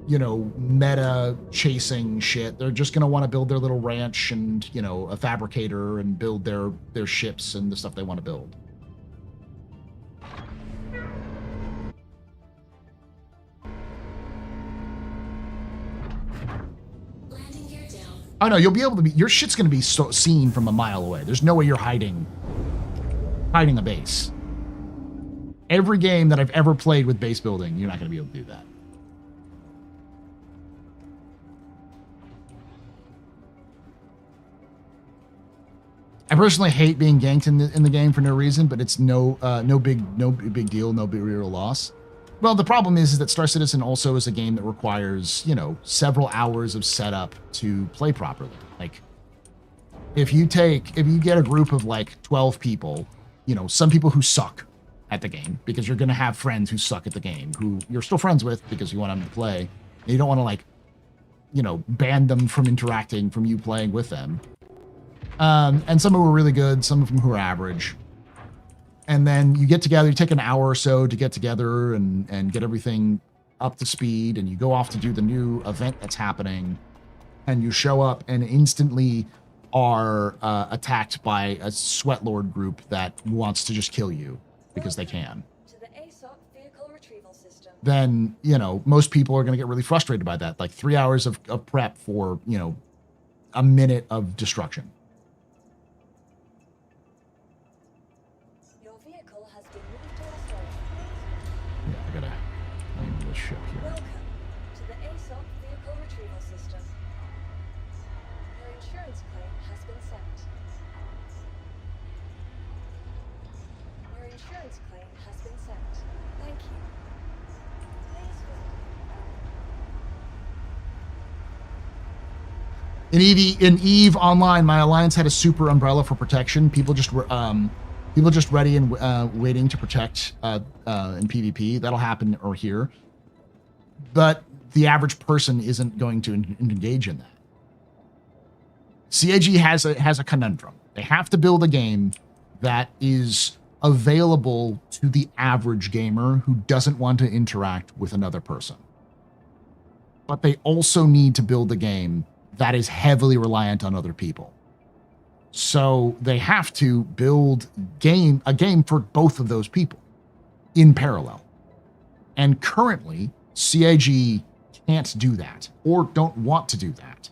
you know, meta chasing shit. They're just going to want to build their little ranch and, you know, a fabricator and build their ships and the stuff they want to build. Oh no, you'll be able to be, your shit's going to be seen from a mile away. There's no way you're hiding a base. Every game that I've ever played with base building, you're not going to be able to do that. I personally hate being ganked in the game for no reason, but it's no big deal, no big real loss. Well, the problem is that Star Citizen also is a game that requires, you know, several hours of setup to play properly. Like, if you get a group of like 12 people, you know, some people who suck at the game, because you're going to have friends who suck at the game, who you're still friends with because you want them to play, and you don't want to like, you know, ban them from interacting from you playing with them. And some who are really good, some of them who are average. And then you get together, you take an hour or so to get together and get everything up to speed, and you go off to do the new event that's happening, and you show up and instantly are attacked by a sweat lord group that wants to just kill you because they can. To the ASOP vehicle retrieval system. Then, you know, most people are going to get really frustrated by that. Like 3 hours of prep for, you know, a minute of destruction. I gotta name this ship here. Welcome to the ASOP vehicle retrieval system. Your insurance claim has been sent. Your insurance claim has been sent. Thank you. Please visit. In Eve Online, my alliance had a super umbrella for protection. People just ready and waiting to protect in PvP. That'll happen or here, but the average person isn't going to engage in that. CIG has a conundrum. They have to build a game that is available to the average gamer who doesn't want to interact with another person. But they also need to build a game that is heavily reliant on other people. So they have to build a game for both of those people in parallel. And currently, CIG can't do that or don't want to do that.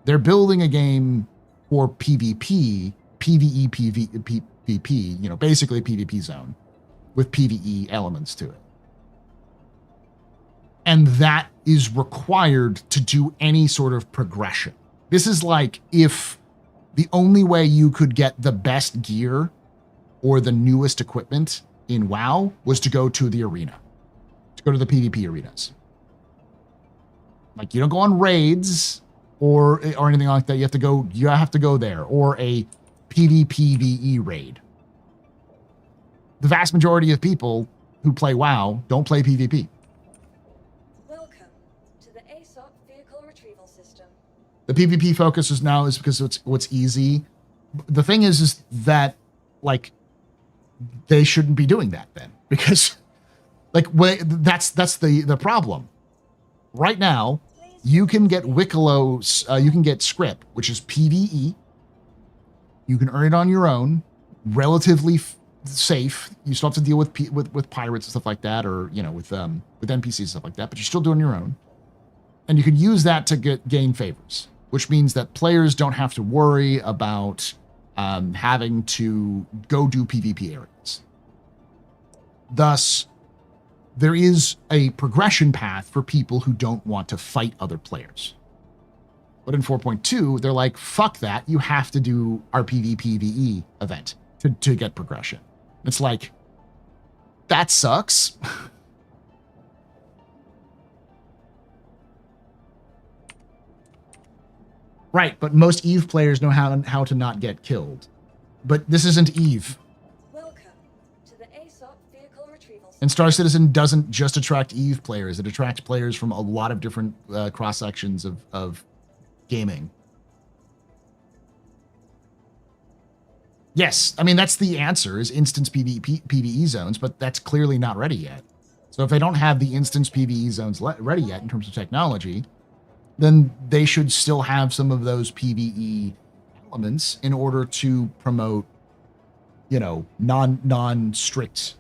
They're building a game for PvP, PvE, PvP, basically a PvP zone with PvE elements to it. And that is required to do any sort of progression. This is like if the only way you could get the best gear or the newest equipment in WoW was to go to the arena, to go to the PvP arenas. Like, you don't go on raids or anything like that. You have to go there, or a PvPvE raid. The vast majority of people who play WoW don't play PvP. Welcome to the ASOP vehicle retrieval system. The PvP focus is because it's what's easy. The thing is that, like, they shouldn't be doing that then, because that's the problem. Right now, you can get Wiccolo's, you can get script, which is PvE. You can earn it on your own, relatively safe. You still have to deal with pirates and stuff like that, or with NPCs and stuff like that, but you're still doing your own. And you can use that to gain favors, which means that players don't have to worry about having to go do PvP areas. Thus, there is a progression path for people who don't want to fight other players. But in 4.2, they're like, fuck that. You have to do our PvPvE event to get progression. It's like, that sucks. Right, but most Eve players know how to not get killed. But this isn't Eve. Welcome to the ASOP vehicle retrieval system. And Star Citizen doesn't just attract Eve players. It attracts players from a lot of different cross-sections of gaming. Yes, I mean, that's the answer, is instance PvE zones, but that's clearly not ready yet. So if they don't have the instance PvE zones ready yet in terms of technology, then they should still have some of those PvE elements in order to promote, non-strict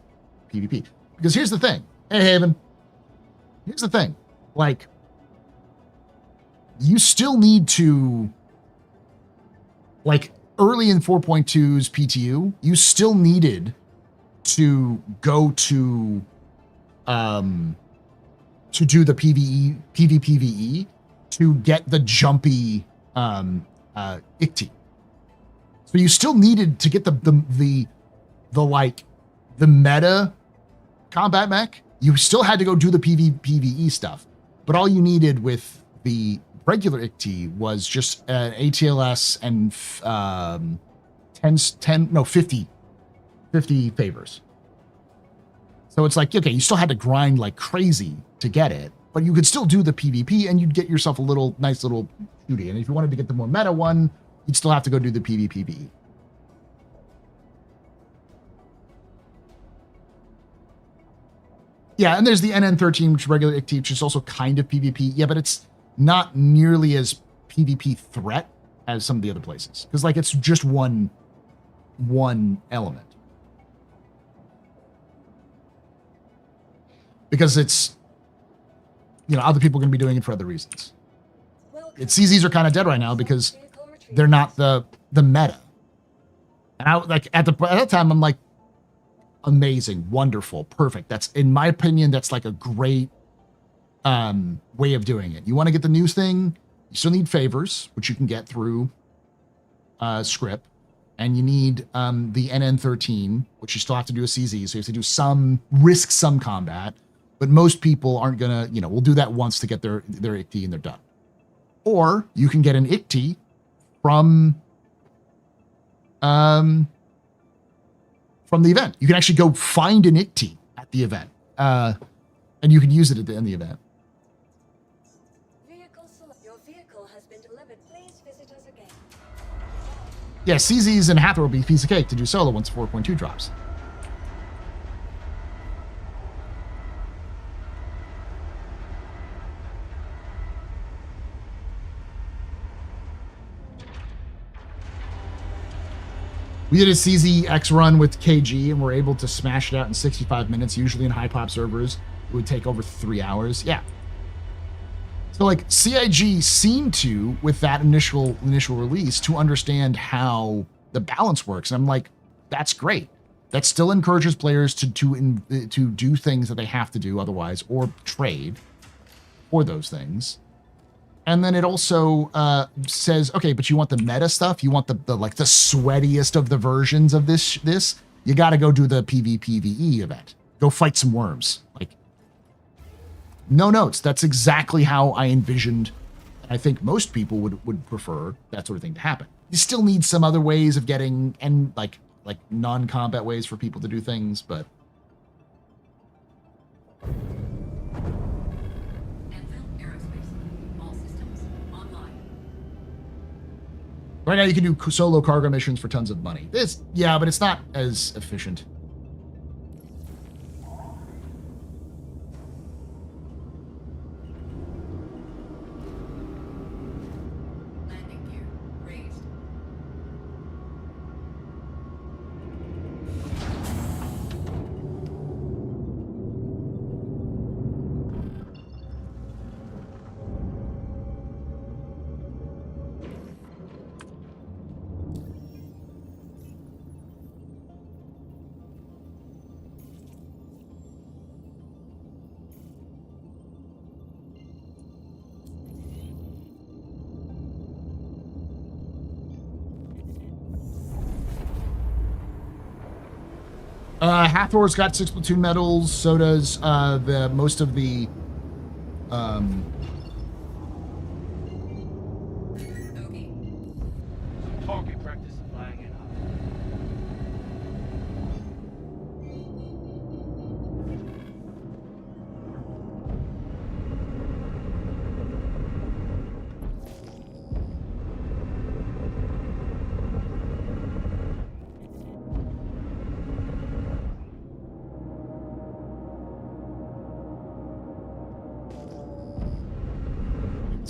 PvP. Because here's the thing. Hey, Haven. Here's the thing. Like, you still need to, like, early in 4.2's PTU, you still needed to go to do the PvPvE to get the jumpy ICT. So you still needed to get the meta combat mech. You still had to go do the PvPvE stuff, but all you needed with the regular ICT was just ATLS and 50 favors. So it's like, okay, you still had to grind like crazy to get it, but you could still do the PvP and you'd get yourself a nice little shooty. And if you wanted to get the more meta one, you'd still have to go do the PvPvE. Yeah, and there's the NN13, which is regular ICT, which is also kind of PvP. Yeah, but it's not nearly as PvP threat as some of the other places. Because, like, it's just one element. Because it's, other people are going to be doing it for other reasons. It's CZs are kind of dead right now because they're not the meta. And I, like, at that time, I'm like, amazing, wonderful, perfect. That's, in my opinion, that's like a great way of doing it. You want to get the news thing, you still need favors, which you can get through script, and you need the NN13, which you still have to do a CZ, so you have to do risk some combat, but most people aren't gonna, we'll do that once to get their ICT and they're done. Or you can get an ICT from the event. You can actually go find an ICT at the event. And you can use it at the end of the event. Your vehicle has been delivered. Please visit us again. Yeah, CZs and Hathor will be a piece of cake to do solo once 4.2 drops. We did a CZX run with KG and we're able to smash it out in 65 minutes. Usually in high pop servers, it would take over 3 hours. Yeah. So like CIG seemed to, with that initial release, to understand how the balance works. And I'm like, that's great. That still encourages players to do things that they have to do otherwise, or trade for those things. And then it also says, okay, but you want the meta stuff? You want the like the sweatiest of the versions of this? You got to go do the PvPvE event. Go fight some worms. Like, no notes. That's exactly how I envisioned. I think most people would prefer that sort of thing to happen. You still need some other ways of getting, and like non-combat ways for people to do things, but right now you can do solo cargo missions for tons of money. Yeah, but it's not as efficient. Landing gear raised. Hathor's got 6 platoon medals. So does most of the Okay. Some target practice is flying in hot.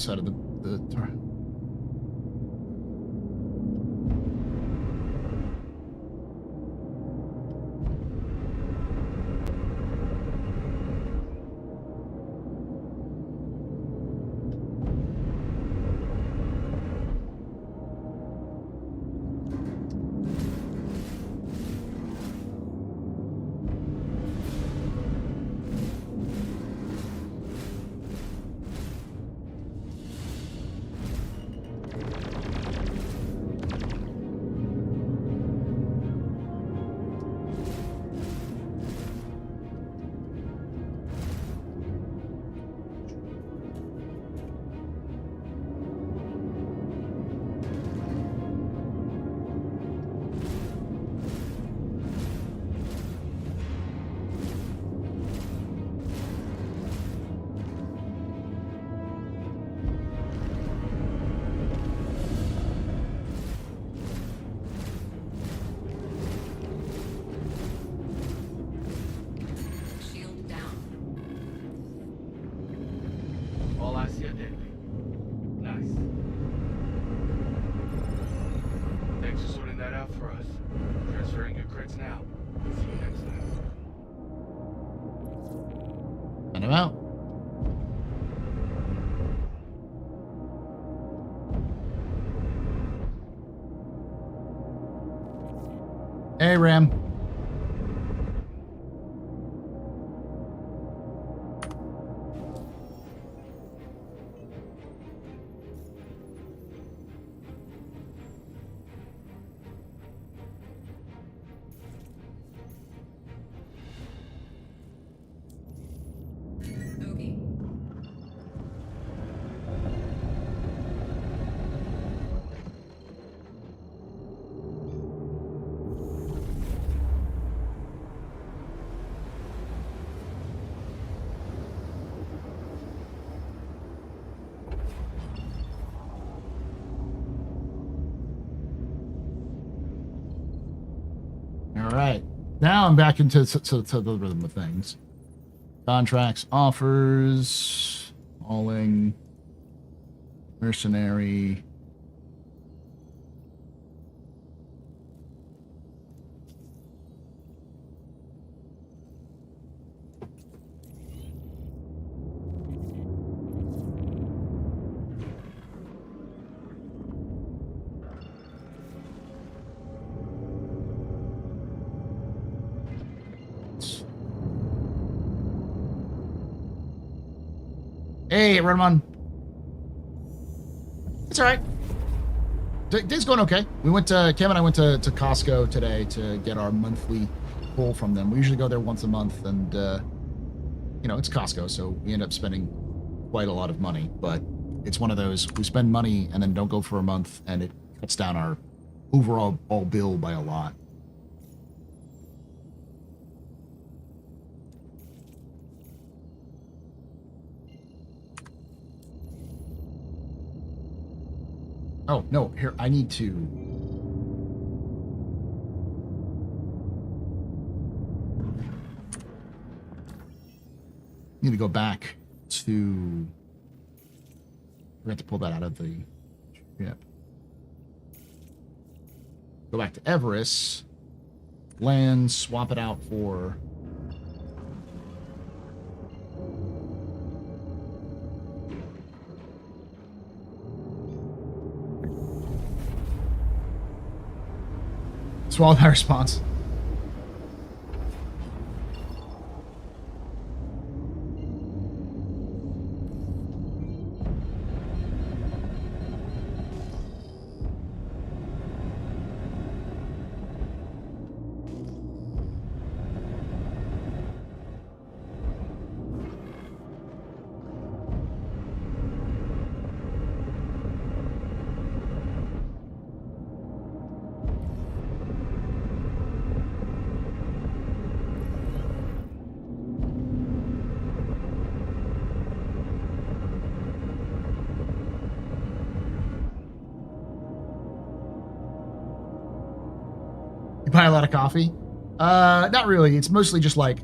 side of the Shield down. All I see are dead people. Nice. Thanks for sorting that out for us. Transferring your crits now. See you next time. send him out. Hey, Ram. Okay. right. Now I'm back into the rhythm of things. Contracts, offers, hauling, mercenary. Hey, Redmond. It's all right. Day's going okay. Cam and I went to Costco today to get our monthly pull from them. We usually go there once a month, and it's Costco, so we end up spending quite a lot of money. But it's one of those, we spend money and then don't go for a month, and it cuts down our overall bill by a lot. Oh, no, here, I need to... go back to... We have to pull that out of the ship. Go back to Everest. Land, swap it out for... Swallow my response. Buy a lot of coffee? Not really. It's mostly just like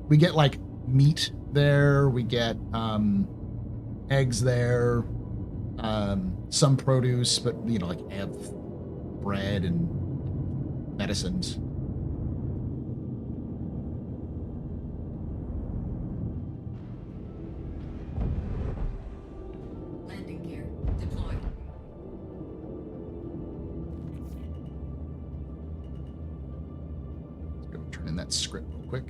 we get like meat there, we get eggs there, some produce, but like bread and medicines. Landing gear deployed. Turn in that script real quick.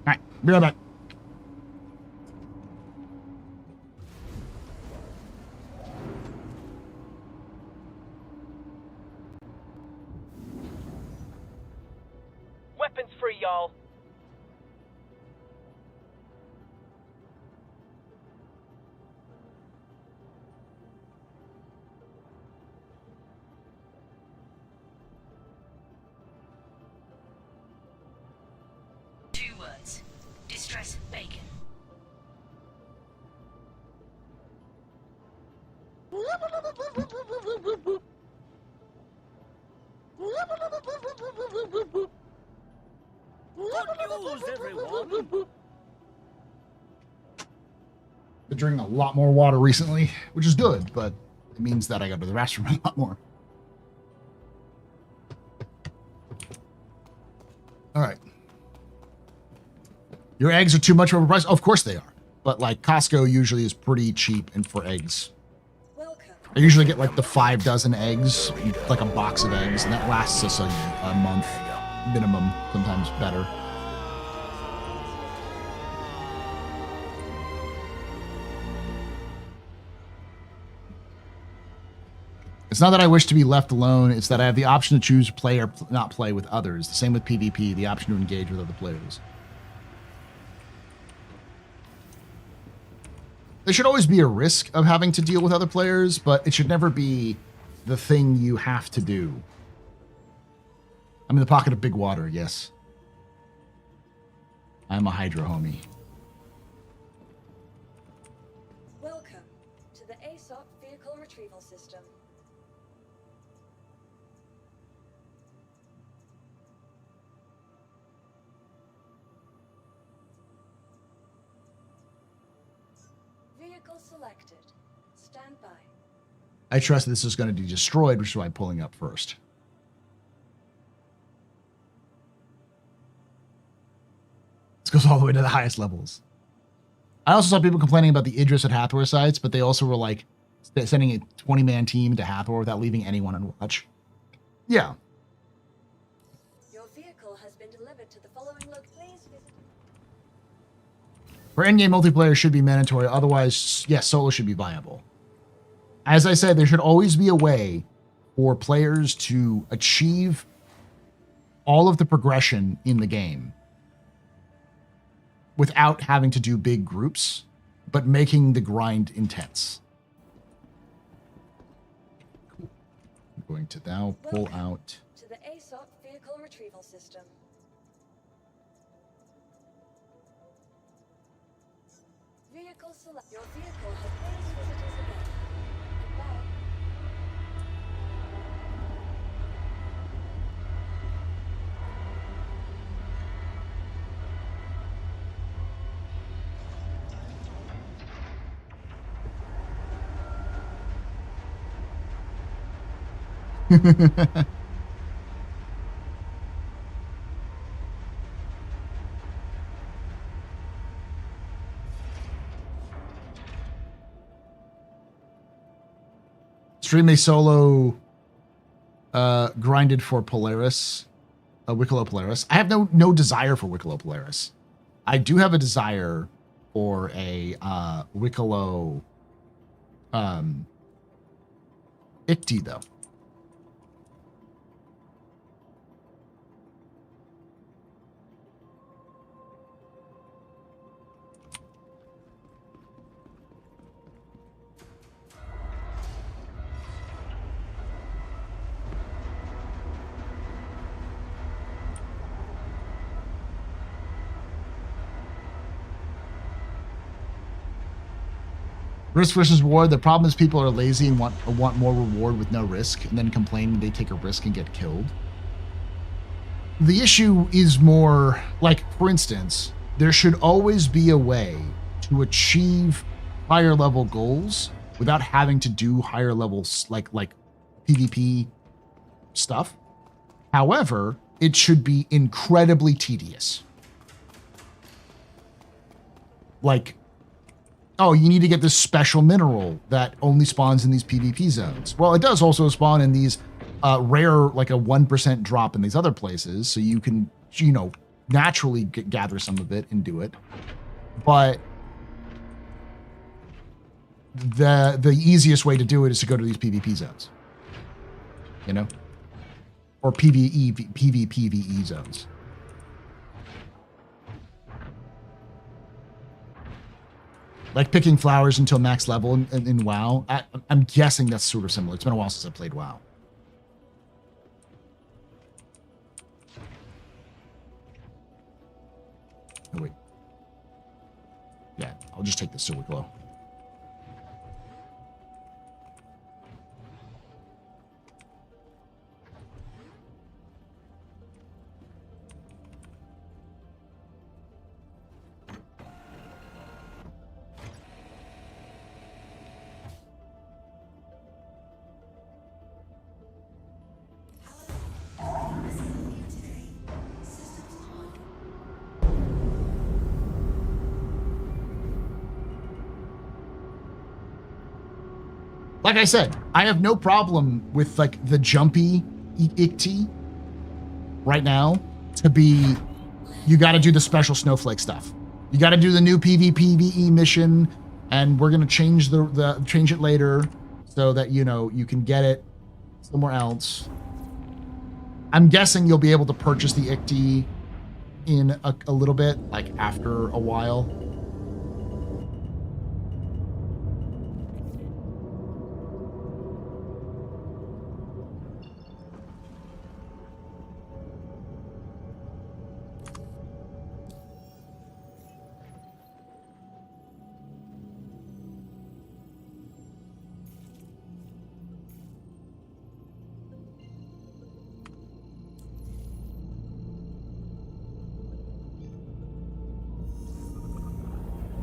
All right, be right back. Weapons free, y'all. Two words. Distress bacon. Good news, everyone. Been drinking a lot more water recently, which is good, but it means that I go to the restroom a lot more. All right. Your eggs are too much overpriced? Of course they are. But like Costco usually is pretty cheap and for eggs. Welcome. I usually get like the 5 dozen eggs, like a box of eggs, and that lasts us a month minimum, sometimes better. It's not that I wish to be left alone, it's that I have the option to choose to play or not play with others. The same with PvP, the option to engage with other players. There should always be a risk of having to deal with other players, but it should never be the thing you have to do. I'm in the pocket of big water, yes. I'm a hydro homie. Welcome to the ASOP Vehicle Retrieval System. Vehicle selected. Stand by. I trust this is going to be destroyed, which is why I'm pulling up first. This goes all the way to the highest levels. I also saw people complaining about the Idris at Hathor sites, but they also were like sending a 20-man team to Hathor without leaving anyone on watch. Yeah. Your vehicle has been delivered to the following look. Please visit. For endgame multiplayer should be mandatory. Otherwise, yes, solo should be viable. As I said, there should always be a way for players to achieve all of the progression in the game without having to do big groups, but making the grind intense. Cool. I'm going to now pull out. To the ASOP Vehicle Retrieval System. Vehicle select. Your vehicle has please visit us again. Goodbye. Stream a solo grinded for Polaris, Wiccolo Polaris. I have no desire for Wiccolo Polaris. I do have a desire for a Wiccolo Icti, though. Risk versus reward. The problem is people are lazy and want more reward with no risk, and then complain when they take a risk and get killed. The issue is more like, for instance, there should always be a way to achieve higher level goals without having to do higher levels like PvP stuff. However, it should be incredibly tedious. Like, oh, you need to get this special mineral that only spawns in these PvP zones. Well, it does also spawn in these rare, like a 1% drop in these other places. So you can, naturally gather some of it and do it. But the easiest way to do it is to go to these PvP zones. Or PvPvE zones. Like picking flowers until max level in WoW. I'm guessing that's sort of similar. It's been a while since I played WoW. Oh, wait. Yeah, I'll just take this to Wiccolo. Like I said, I have no problem with like the jumpy Icti right now to be, you got to do the special snowflake stuff. You got to do the new PvPvE mission, and we're going to change change it later so that, you can get it somewhere else. I'm guessing you'll be able to purchase the Icti in a little bit, like after a while.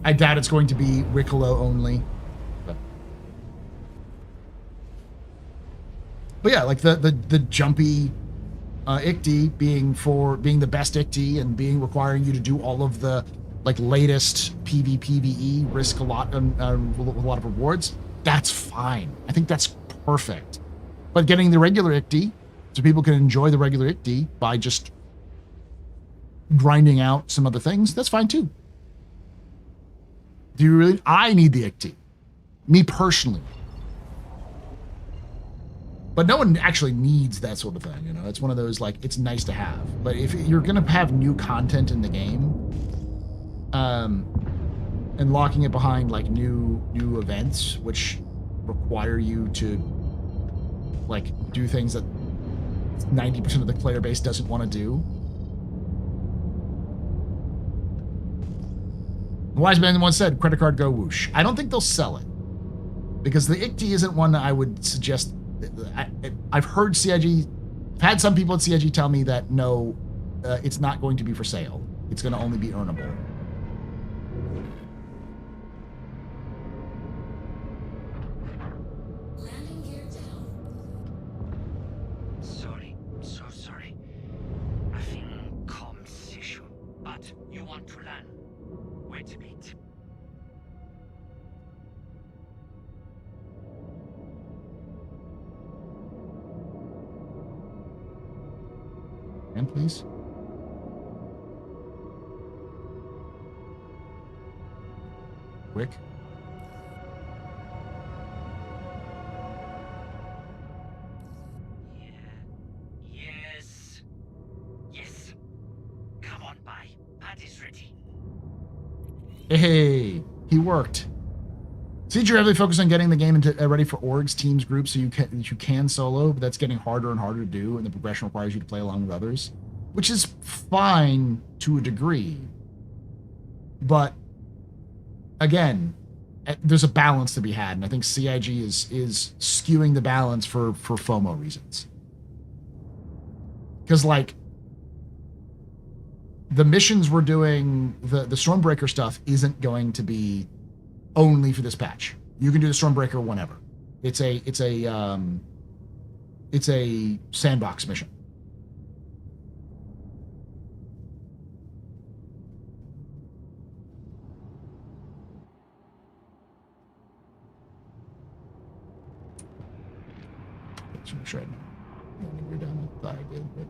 I doubt it's going to be Wiccolo only. But yeah, like the jumpy ICTY being the best ICTY and requiring you to do all of the like latest PvPvE, risk a lot with a lot of rewards. That's fine. I think that's perfect. But getting the regular ICTY so people can enjoy the regular ICTY by just grinding out some other things, that's fine too. Do you really? I need the ICTY. Me personally. But no one actually needs that sort of thing, you know? It's one of those, like, it's nice to have. But if you're going to have new content in the game, and locking it behind, like, new events, which require you to, like, do things that 90% of the player base doesn't want to do. The wise man once said, credit card go whoosh. I don't think they'll sell it. Because the ICTY isn't one that I would suggest. I've heard CIG, I've had some people at CIG tell me that no, it's not going to be for sale. It's going to only be earnable. Landing gear down. Sorry, so sorry. I think comms issue. But you want to land. Wait a bit. And please. Quick. Yeah. Yes. Yes. Come on by. Pad is ready. Hey, he worked. Siege, you're heavily focused on getting the game into ready for orgs, teams, groups, so you can solo, but that's getting harder and harder to do, and the progression requires you to play along with others, which is fine to a degree. But again, there's a balance to be had, and I think CIG is skewing the balance for FOMO reasons. Because like the missions we're doing, the Stormbreaker stuff isn't going to be only for this patch. You can do the Stormbreaker whenever. It's a sandbox mission. Let's make sure I know we're done. I thought I did, but.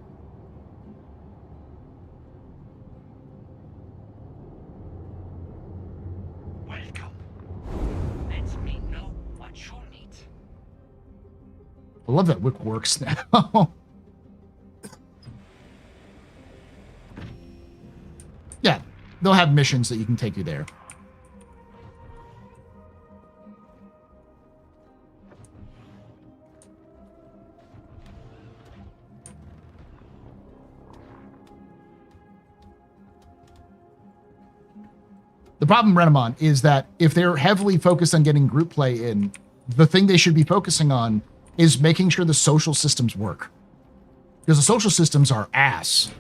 Welcome. Let me know what you need. I love that Wick works now. Yeah, they'll have missions that you can take you there. The problem, Renamon, is that if they're heavily focused on getting group play in, the thing they should be focusing on is making sure the social systems work. Because the social systems are ass.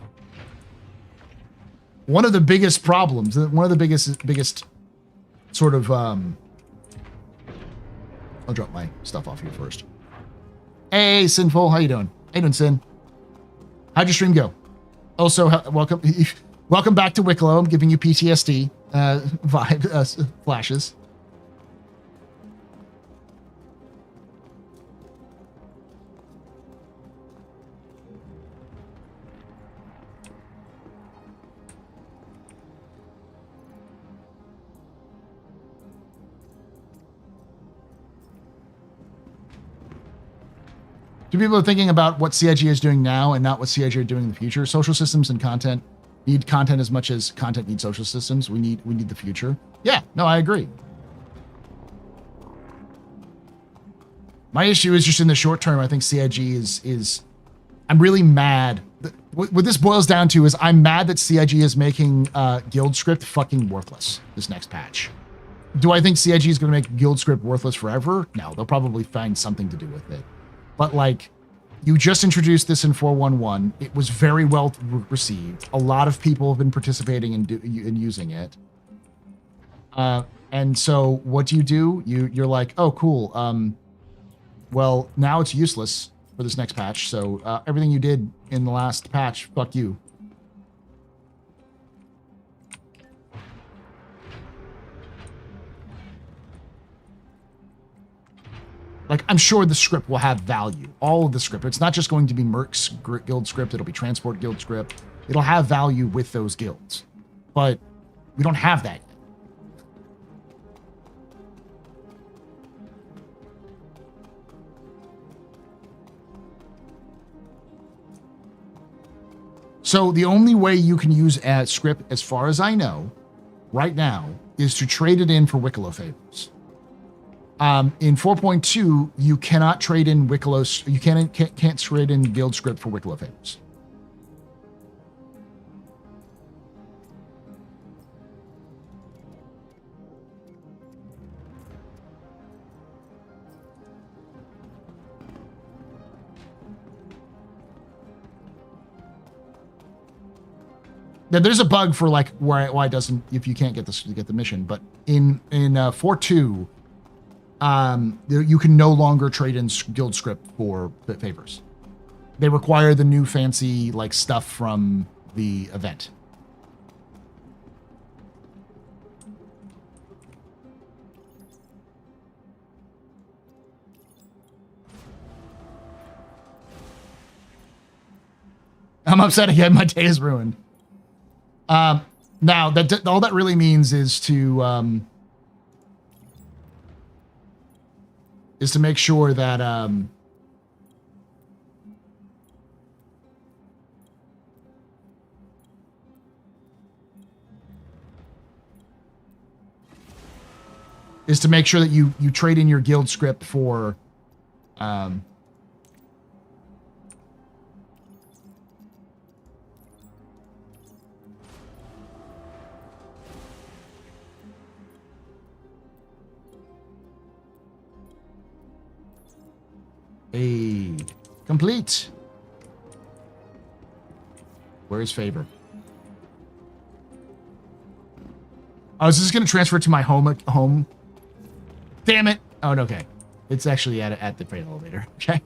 One of the biggest problems, one of the biggest sort of, I'll drop my stuff off here first. Hey, Sinful, how you doing? How you doing, Sin? How'd your stream go? Also, welcome back to Wiccolo. I'm giving you PTSD vibe flashes. Do people are thinking about what CIG is doing now and not what CIG are doing in the future? Social systems and content need content as much as content needs social systems. We need the future. Yeah, no, I agree. My issue is just in the short term. I think CIG is I'm really mad. What this boils down to is I'm mad that CIG is making guild script fucking worthless this next patch. Do I think CIG is going to make guild script worthless forever? No, they'll probably find something to do with it. But like, you just introduced this in 4.1.1. It was very well received. A lot of people have been participating in using it. And so what do? You're like, oh, cool. Well, now it's useless for this next patch. So everything you did in the last patch, fuck you. Like, I'm sure the script will have value. All of the script. It's not just going to be Merc's guild script. It'll be Transport guild script. It'll have value with those guilds. But we don't have that yet. So the only way you can use a script, as far as I know, right now, is to trade it in for Wiccolo favors. In 4.2, you cannot trade in Wiccolo. You can't trade in guild script for Wiccolo favors. Now, there's a bug for like why it doesn't if you can't get the mission, but in 4.2. You can no longer trade in guild script for favors. They require the new fancy like stuff from the event. I'm upset again. My day is ruined. Now that all that really means is to make sure that you trade in your guild script for a complete. Where is favor? Oh, is this going to transfer to my home? Damn it! Oh, no, okay. It's actually at the freight elevator. Okay.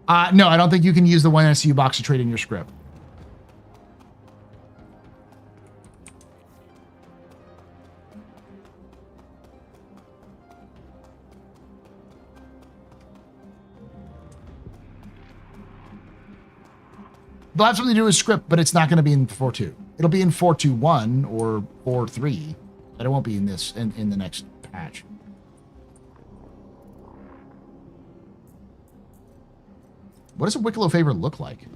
No, I don't think you can use the one SU box to trade in your script. They'll have something to do with script, but it's not going to be in 4.2. It'll be in 4.2.1 or 4.3, but it won't be in this in the next patch. What does a Wiccolo favor look like?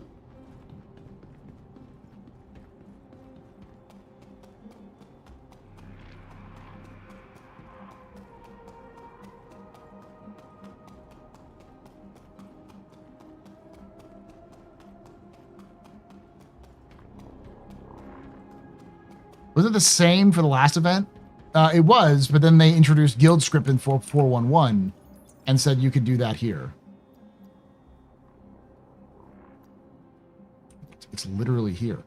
Was it the same for the last event? It was, but then they introduced guild script in 4.1.1 and said you could do that here. It's literally here.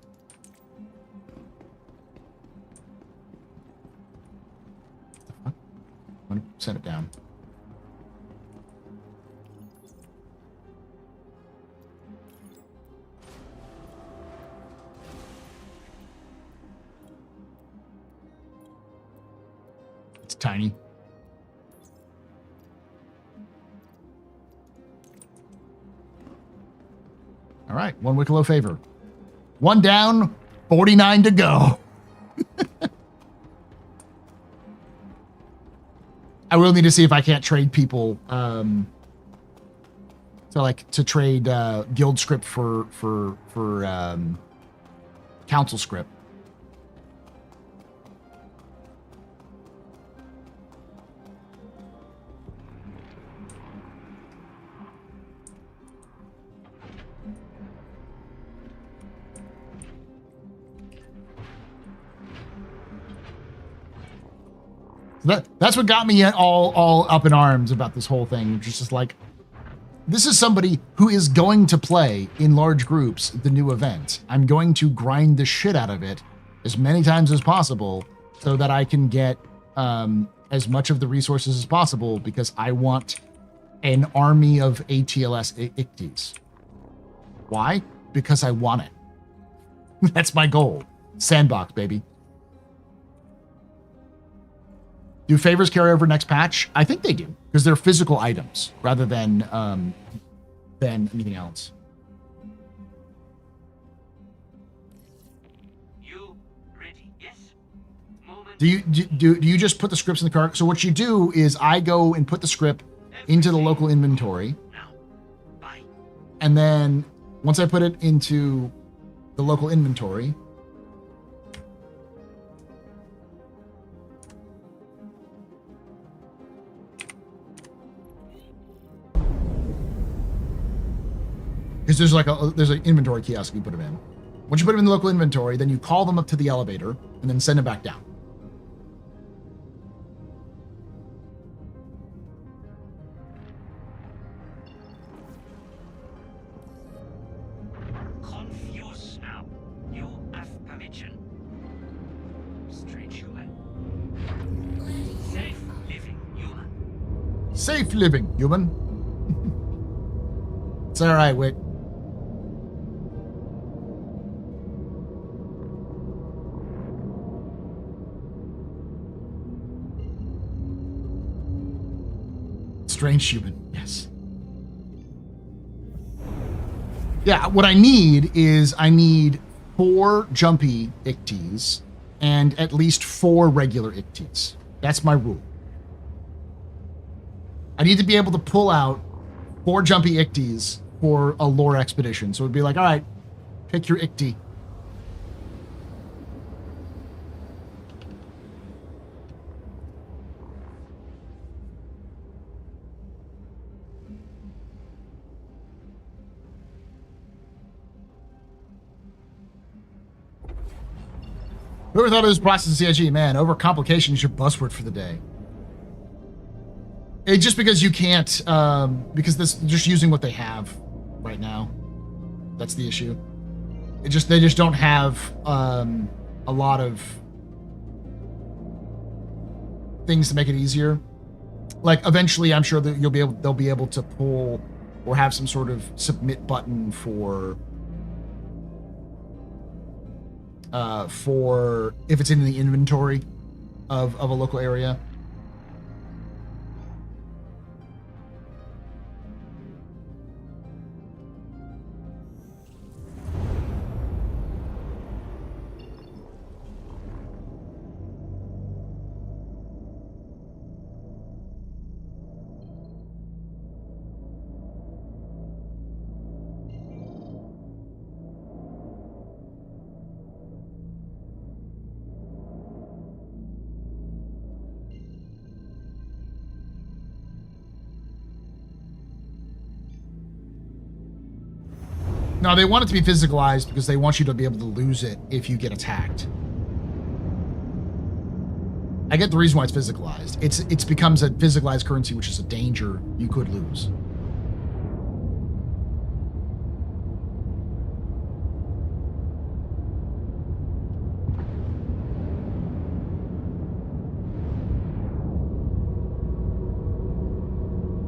I'm going to set it down. It's tiny. All right, one Wiccolo favor. One down, 49 to go. I will need to see if I can't trade people. So like to trade guild script for council script. That's what got me all up in arms about this whole thing. Just like, this is somebody who is going to play in large groups the new event. I'm going to grind the shit out of it as many times as possible so that I can get as much of the resources as possible, because I want an army of ATLS Icties. Why? Because I want it. That's my goal. Sandbox, baby. Do favors carry over next patch? I think they do, because they're physical items rather than anything else. You ready? Yes. Moment. Do you just put the scripts in the cart? So what you do is I go and put the script into the local inventory, Now. Bye. and then once I put it into the local inventory, because there's an inventory kiosk you put them in. Once you put them in the local inventory, then you call them up to the elevator and then send them back down. Confused now. You have permission. Strange human. Safe living human. Safe living, human. It's all right, Wick. Strange human, yes. Yeah, what I need is 4 jumpy Icties and at least 4 regular Icties. That's my rule. I need to be able to pull out 4 jumpy Icties for a lore expedition. So it'd be like, all right, pick your Ictie. Whoever thought it was process CIG? Man, overcomplication is your buzzword for the day. It's just because you can't, because this just using what they have right now. That's the issue. They just don't have a lot of things to make it easier. Like eventually, I'm sure that they'll be able to pull or have some sort of submit button for if it's in the inventory of a local area. No, they want it to be physicalized because they want you to be able to lose it if you get attacked. I get the reason why it's physicalized. It's becomes a physicalized currency, which is a danger you could lose.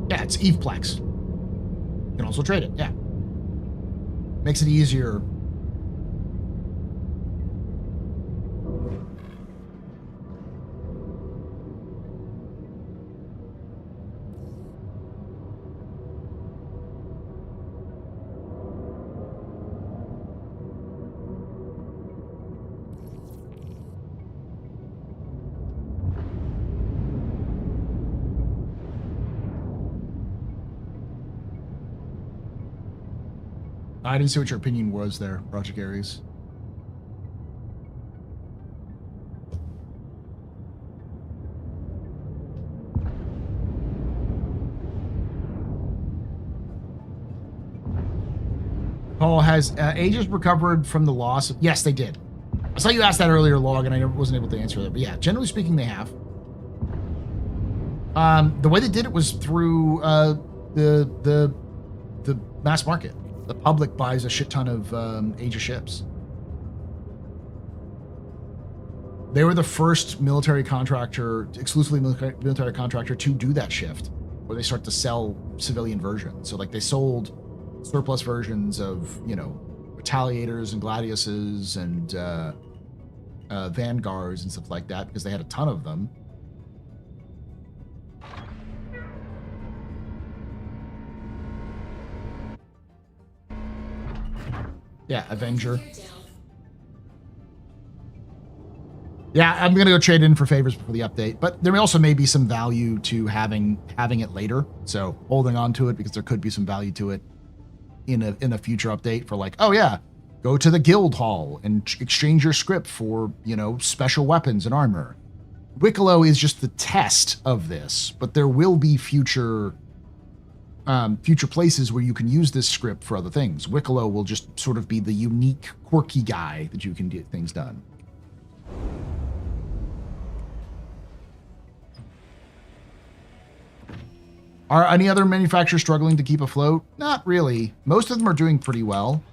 Yeah, it's Eveplex. You can also trade it, yeah. Makes it easier. I didn't see what your opinion was there, Project Ares. Paul, has Aegis recovered from the loss? Yes, they did. I saw you ask that earlier, Log, and I wasn't able to answer that. But yeah, generally speaking, they have. The way they did it was through the the mass market. The public buys a shit ton of Age of Ships. They were the first military contractor, exclusively military contractor, to do that shift, where they start to sell civilian versions. So like they sold surplus versions of, you know, Retaliators and Gladiuses and Vanguards and stuff like that because they had a ton of them. Yeah, Avenger. Yeah, I'm gonna go trade in for favors for the update, but there also may be some value to having it later. So holding on to it because there could be some value to it in a future update for like, oh yeah, go to the guild hall and exchange your script for, you know, special weapons and armor. Wiccolo is just the test of this, but there will be future places where you can use this script for other things. Wiccolo will just sort of be the unique, quirky guy that you can get things done. Are any other manufacturers struggling to keep afloat? Not really. Most of them are doing pretty well.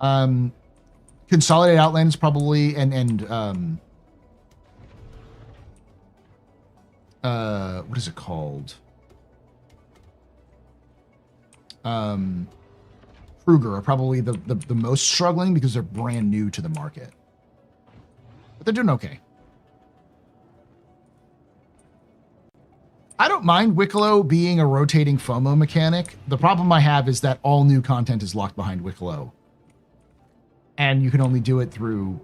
Consolidated Outlands probably, what is it called? Kruger are probably the most struggling because they're brand new to the market. But they're doing okay. I don't mind Wiccolo being a rotating FOMO mechanic. The problem I have is that all new content is locked behind Wiccolo. And you can only do it through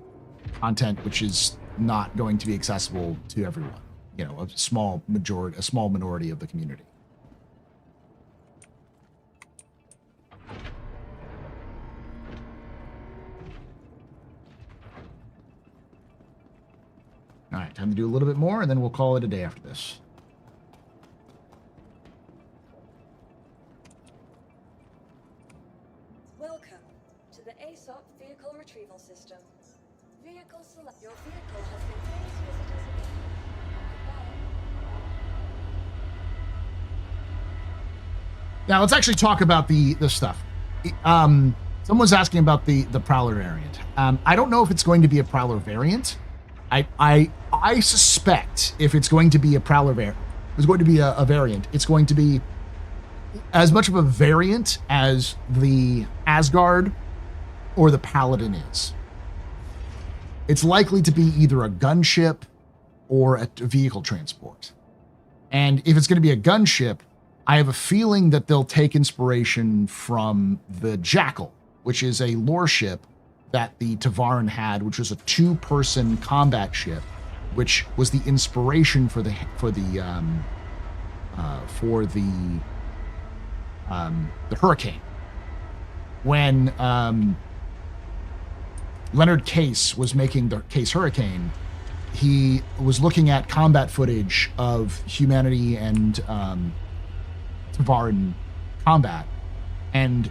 content which is not going to be accessible to everyone. You know, a small minority of the community. All right, time to do a little bit more, and then we'll call it a day after this. Welcome to the ASOP Vehicle Retrieval System. Vehicle select. Your vehicle has been please visit us again. Goodbye. Now let's actually talk about the stuff. Someone's asking about the Prowler variant. I don't know if it's going to be a Prowler variant. I suspect if it's going to be a Prowler variant, it's going to be a variant. It's going to be as much of a variant as the Asgard or the Paladin is. It's likely to be either a gunship or a vehicle transport. And if it's going to be a gunship, I have a feeling that they'll take inspiration from the Jackal, which is a lore ship that the Tavaran had, which was a two-person combat ship, which was the inspiration for the Hurricane. When Leonard Case was making the Case Hurricane, he was looking at combat footage of humanity and Tavaran combat, and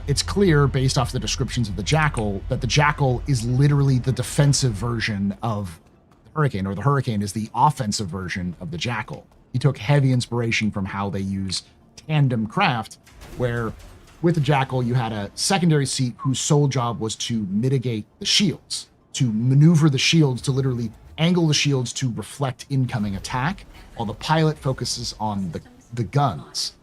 it's clear based off the descriptions of the Jackal that the Jackal is literally the defensive version of the Hurricane, or the Hurricane is the offensive version of the Jackal. He took heavy inspiration from how they use tandem craft, where with the Jackal you had a secondary seat whose sole job was to mitigate the shields, to maneuver the shields, to literally angle the shields to reflect incoming attack, while the pilot focuses on the guns.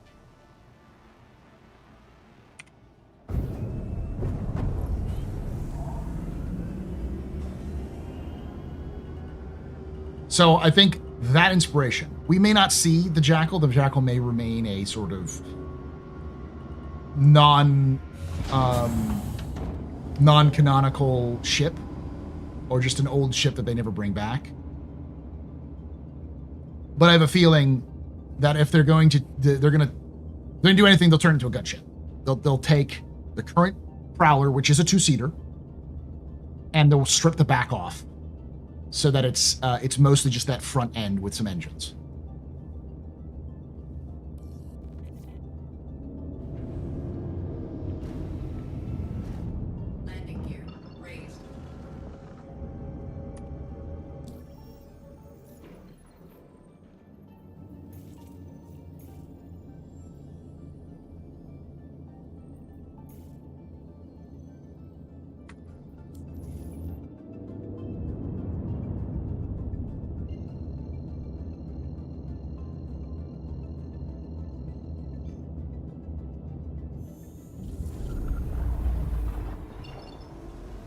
So I think that inspiration. We may not see the Jackal. The Jackal may remain a sort of non-canonical ship, or just an old ship that they never bring back. But I have a feeling that if they're going to do anything, they'll turn it into a gunship. They'll take the current Prowler, which is a two-seater, and they'll strip the back off, so that it's mostly just that front end with some engines. Landing gear raised.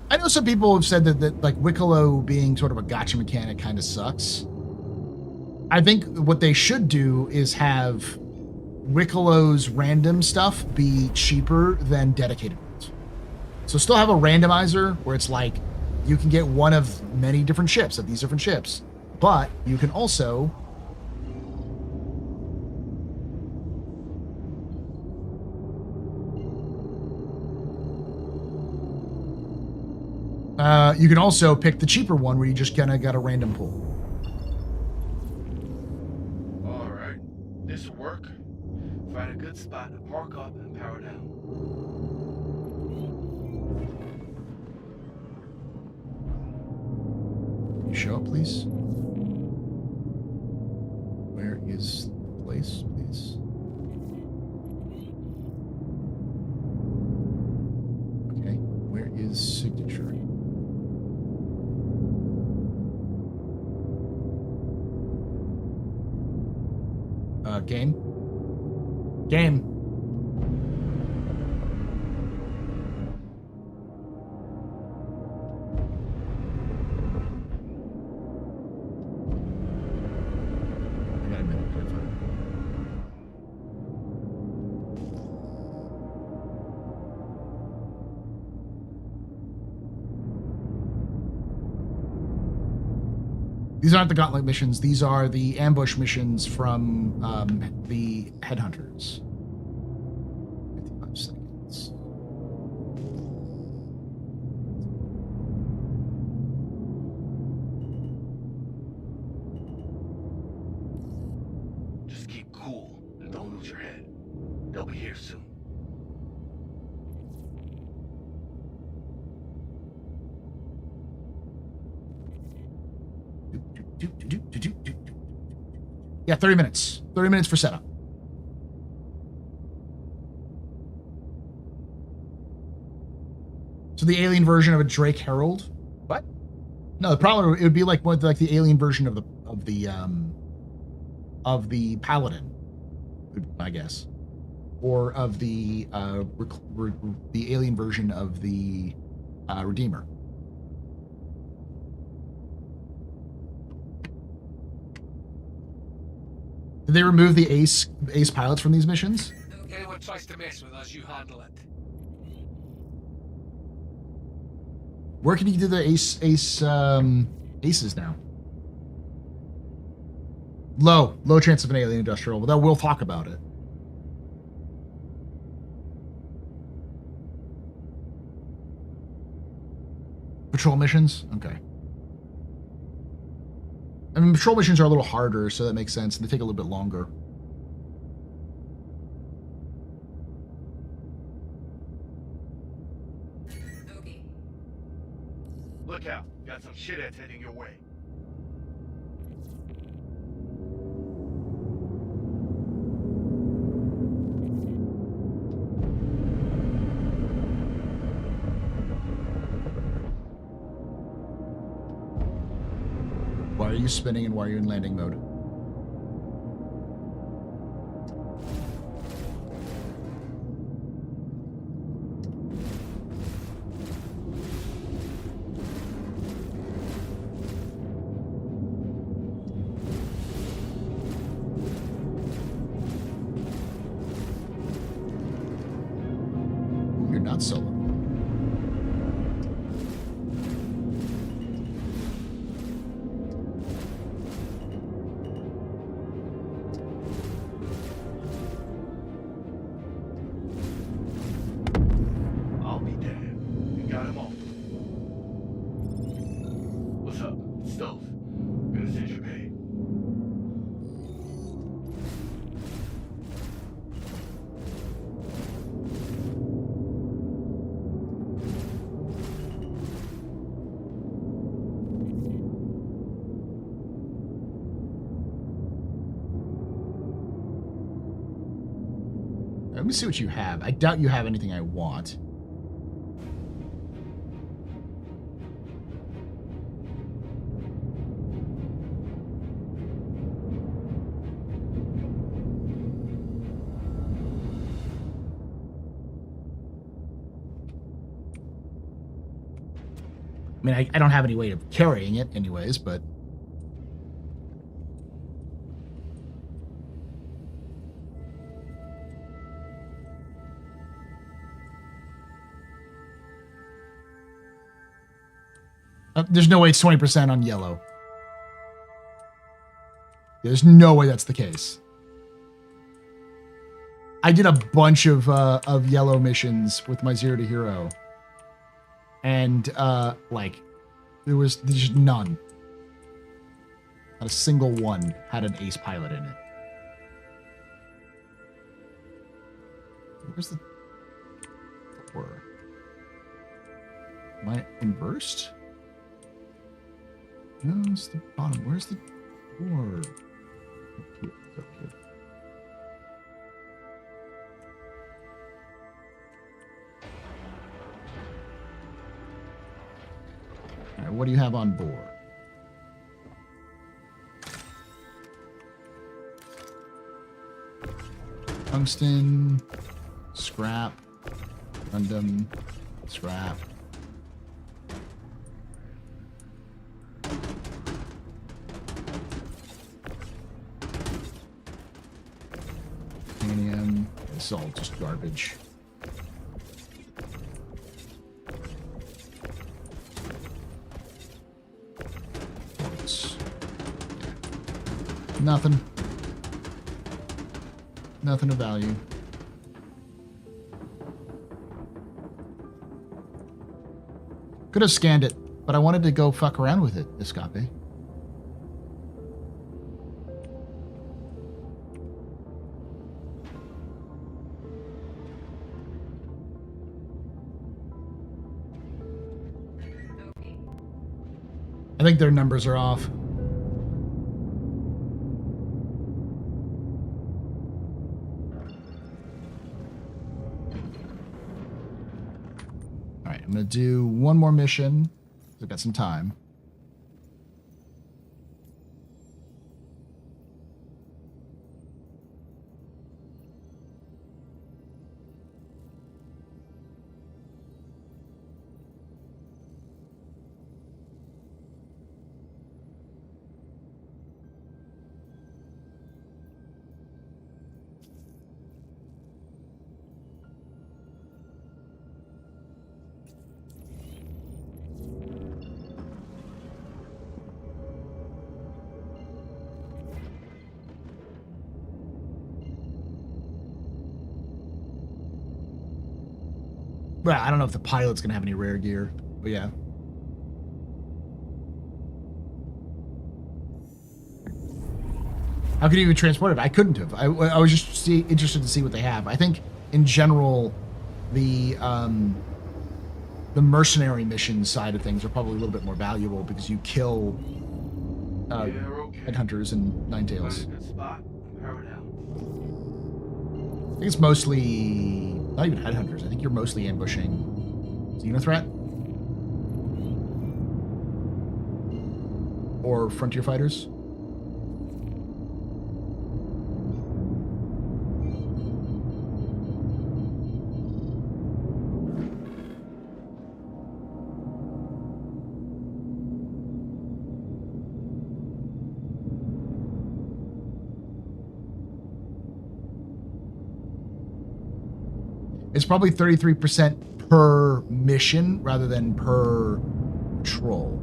I know some people have said that like Wiccolo being sort of a gotcha mechanic kind of sucks. I think what they should do is have Wiccolo's random stuff be cheaper than dedicated ones. So still have a randomizer where it's like you can get one of many different ships, of these different ships, but you can also pick the cheaper one where you just kind of got a random pool. All right, this will work. Find a good spot to park up and power down. Can you show up, please? Where is the place, please? Okay, where is signature? Game. I got a minute. These aren't the gauntlet missions. These are the ambush missions from the headhunters. 55 seconds. Just keep cool and don't lose your head. They'll be here soon. Yeah, 30 minutes. 30 minutes for setup. So the alien version of a Drake Herald? What? No, the problem it would be like what like the alien version of the Paladin, I guess, or of the alien version of the Redeemer. Did they remove the ace pilots from these missions? Anyone tries to mess with us, you handle it. Where can you do the aces now? Low chance of an alien industrial, but we'll talk about it. Patrol missions? Okay. I mean, patrol missions are a little harder, so that makes sense. They take a little bit longer. Okay. Look out, got some shitheads heading your way. Why are you spinning and why are you in landing mode? Ooh, you're not solo. I'll be damned. You got him all. What's up? Stove. Gonna send your pay. Let me see what you have. I doubt you have anything I want. mean, I don't have any way of carrying it anyways, but... there's no way it's 20% on yellow. There's no way that's the case. I did a bunch of yellow missions with my 0 to hero. And, like, there's none. Not a single one had an ace pilot in it. Where's the door? Am I inversed? No, it's the bottom. Where's the door? Up here. It's up here. All right, what do you have on board? Tungsten, scrap, random, scrap. Titanium. It's all just garbage. Quartz. Nothing. Nothing of value. Could have scanned it, but I wanted to go fuck around with it, Escape. I think their numbers are off. All right, I'm going to do one more mission. I've got some time. Well, I don't know if the pilot's going to have any rare gear, but yeah. How could you even transport it? I couldn't have. I was just interested to see what they have. I think, in general, the mercenary mission side of things are probably a little bit more valuable because you kill headhunters and Ninetails. Good spot. Powered out. I think it's mostly... not even headhunters. I think you're mostly ambushing Xenothreat. Or frontier fighters. It's probably 33% per mission rather than per patrol.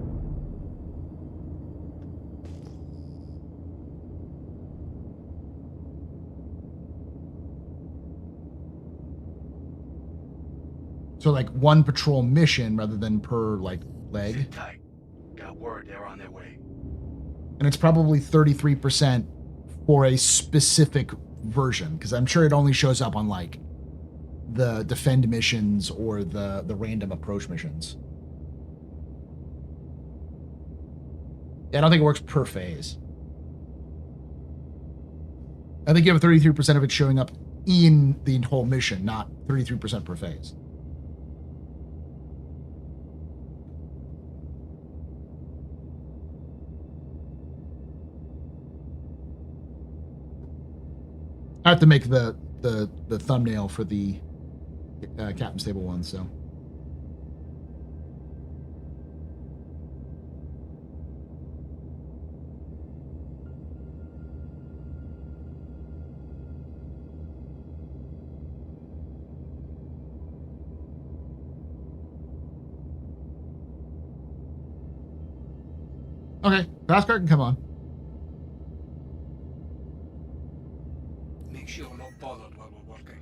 So like one patrol mission rather than per like leg. Sit tight. Got word they're on their way. And it's probably 33% for a specific version, because I'm sure it only shows up on like the defend missions or the random approach missions. Yeah, I don't think it works per phase. I think you have 33% of it showing up in the whole mission, not 33% per phase. I have to make the thumbnail for the Captain's Table one, so. Okay, fast car can come on. Make sure we're not bothered while we're working.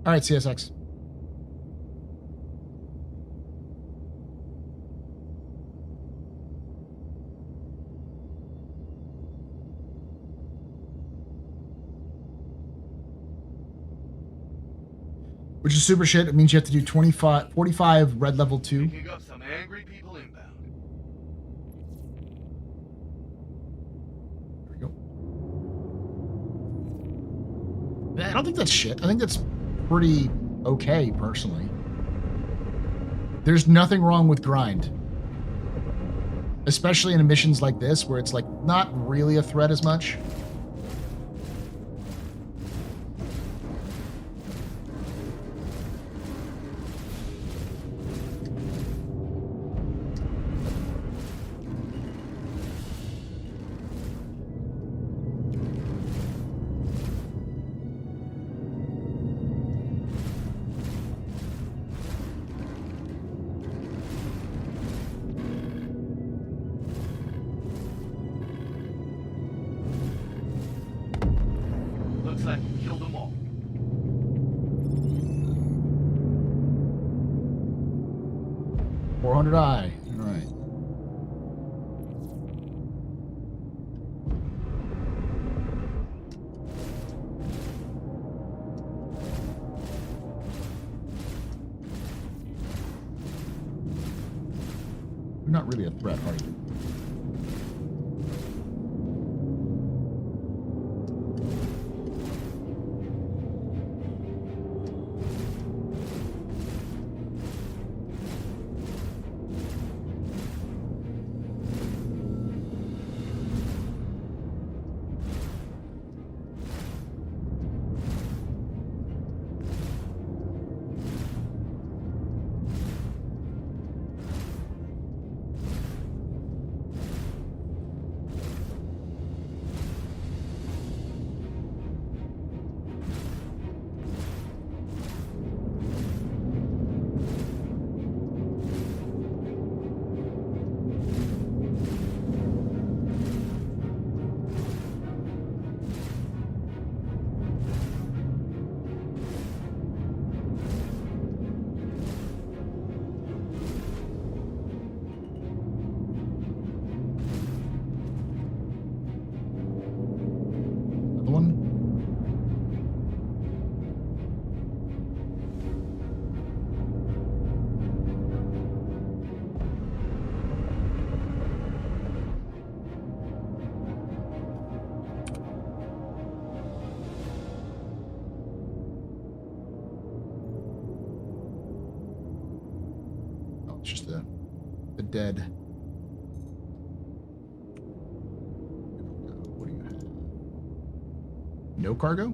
All right, CSX. Which is super shit. It means you have to do 45 red level 2. Picking up some angry people inbound. There we go. I don't think that's shit. I think that's pretty okay, personally. There's nothing wrong with grind. Especially in missions like this, where it's like not really a threat as much. Looks like we killed them all. $400i. All right. You're not really a threat, are you? It's just the dead. What do you have? No cargo?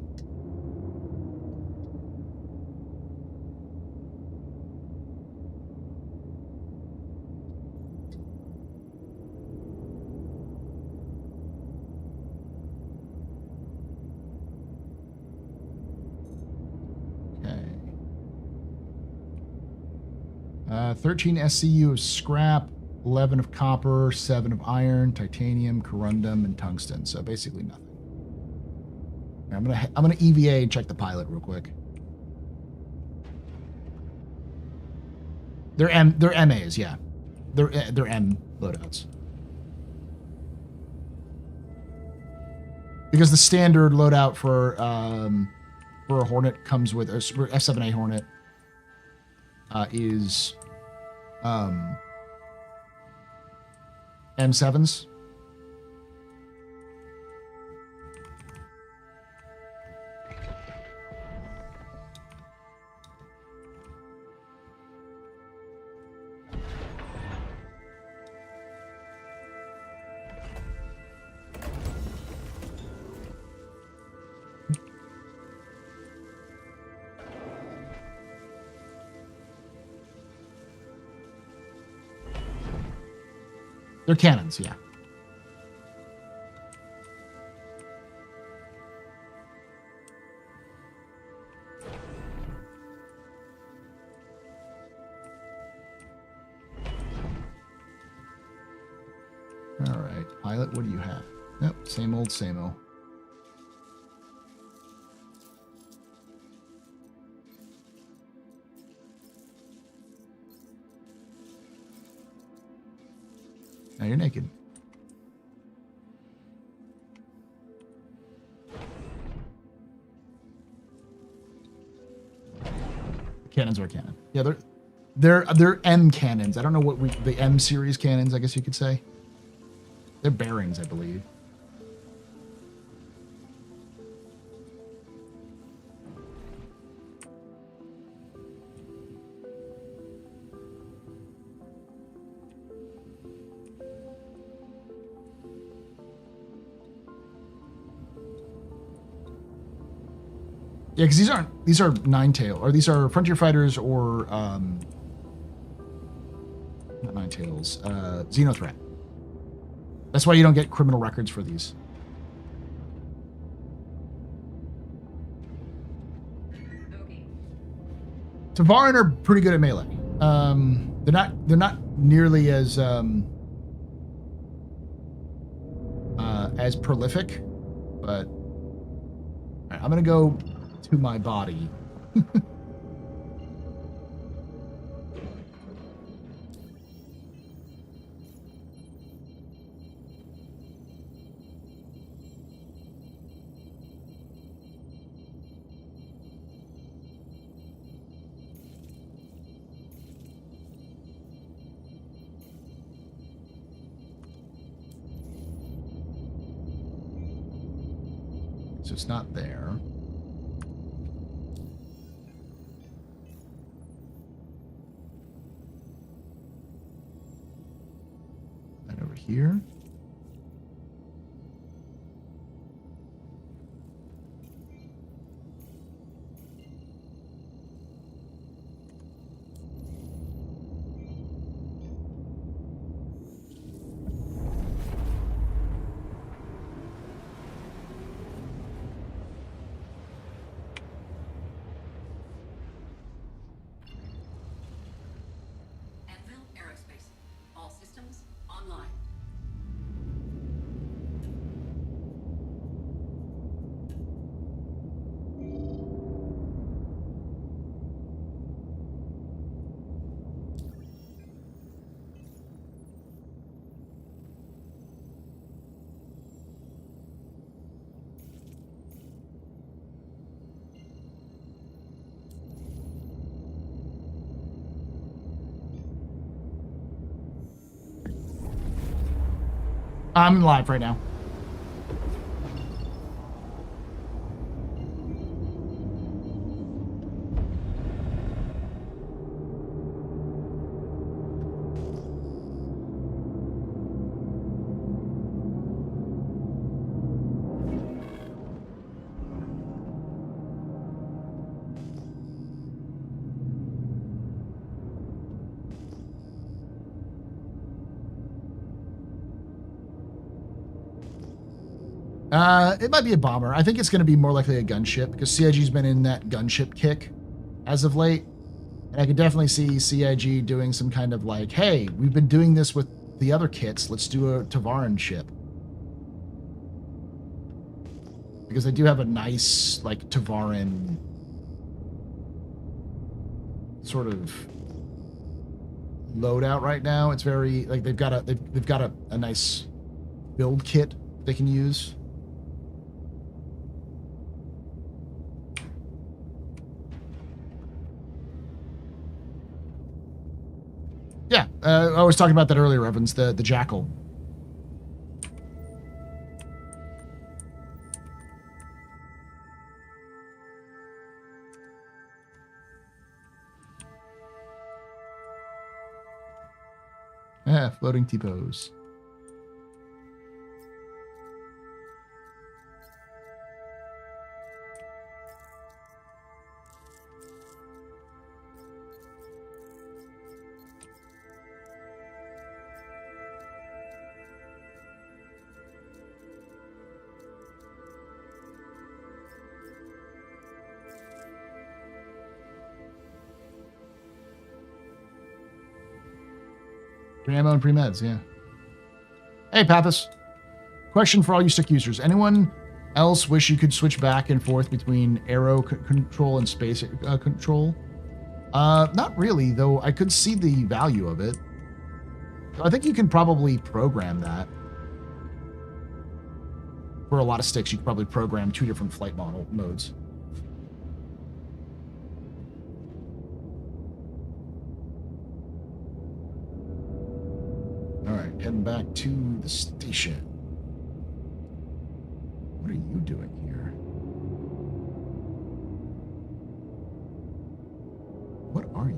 Okay. 13 SCU of scrap, 11 of copper, 7 of iron, titanium, corundum, and tungsten. So basically nothing. I'm gonna EVA and check the pilot real quick. They're MAs, yeah. They're M loadouts. Because the standard loadout for a Hornet comes with a F7A Hornet is M7s. They're cannons, yeah. All right, pilot, what do you have? Nope, same old, same old. Now you're naked. Cannons are cannon. Yeah, they're M cannons. I don't know what the M series cannons, I guess you could say. They're bearings, I believe. Yeah, because these are Nine-Tail, or these are Frontier Fighters, or not Nine-Tails, Xenothreat. That's why you don't get criminal records for these. Tavaran are pretty good at melee. They're not nearly as prolific, but all right, I'm gonna go to my body. So it's not there. And over here. I'm live right now. It might be a bomber. I think it's going to be more likely a gunship because CIG's been in that gunship kick as of late. And I could definitely see CIG doing some kind of like, hey, we've been doing this with the other kits. Let's do a Tavaran ship. Because they do have a nice, like, Tavaran sort of loadout right now. It's very, like, they've got a nice build kit they can use. Yeah, I was talking about that earlier, Evans, the Jackal. Yeah, floating T-pose. Free ammo and free meds, yeah. Hey, Pathos. Question for all you stick users. Anyone else wish you could switch back and forth between arrow control and space control? Not really, though I could see the value of it. I think you can probably program that. For a lot of sticks, you could probably program 2 different flight model modes. All right, heading back to the station. What are you doing here? What are you?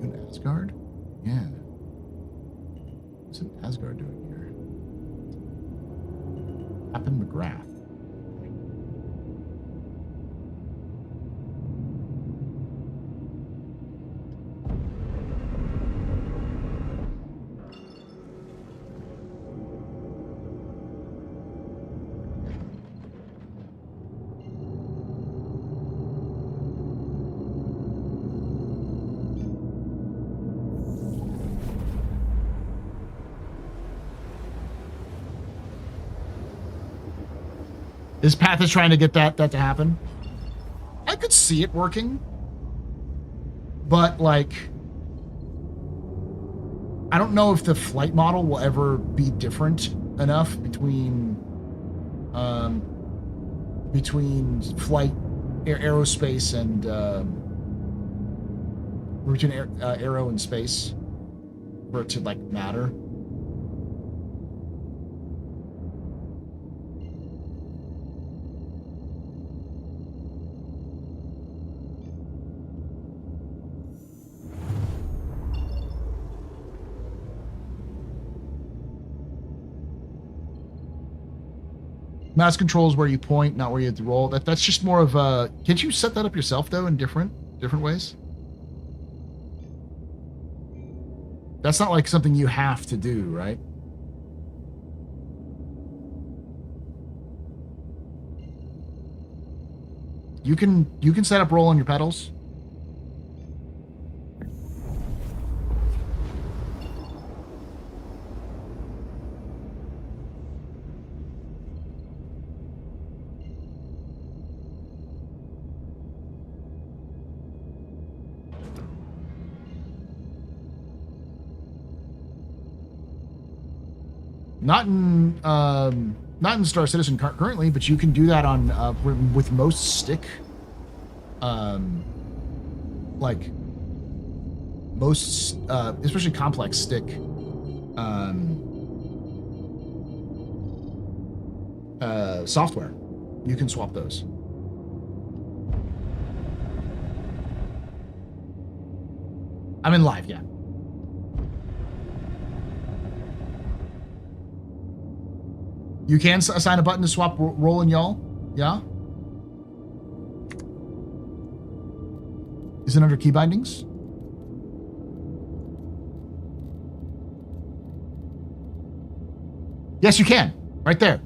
You in Asgard? Yeah. What's an Asgard doing here? Captain McGrath. This path is trying to get that to happen. I could see it working, but like, I don't know if the flight model will ever be different enough between flight, aerospace, and between aero and space for it to like matter. Mouse control is where you point, not where you have to roll. That's just more of a... Can't you set that up yourself, though, in different ways? That's not like something you have to do, right? You can set up roll on your pedals. Not in Star Citizen currently, but you can do that on with most stick, like most, especially complex stick, software. You can swap those. I'm in live, yeah. You can assign a button to swap roll and yaw? Yeah? Is it under key bindings? Yes, you can. Right there.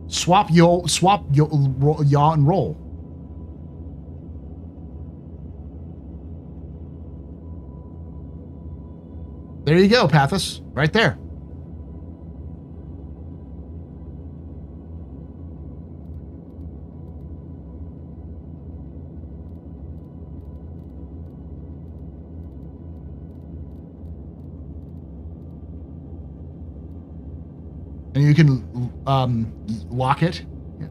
Swap yaw and roll. There you go, Pathos. Right there. And you can lock it. Yeah.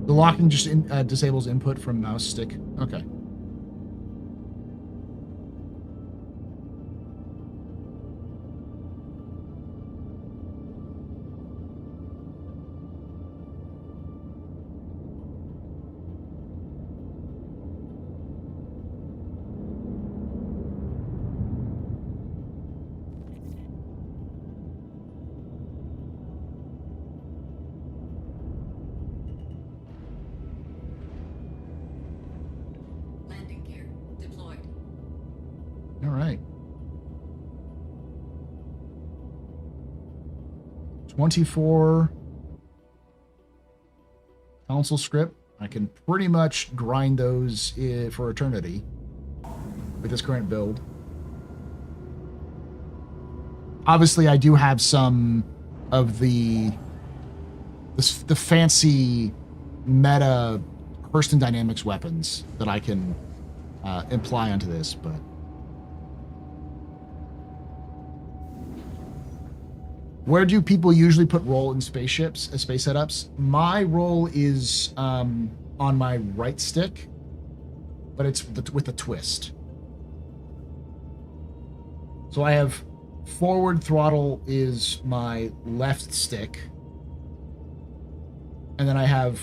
The locking just disables input from mouse stick. Okay. Landing gear deployed. All right. 24 console script. I can pretty much grind those for eternity with this current build. Obviously, I do have some of the fancy meta Hurston Dynamics weapons that I can imply onto this, but where do people usually put roll in spaceships, space setups? My roll is on my right stick, but it's with a twist. So I have forward throttle is my left stick, and then I have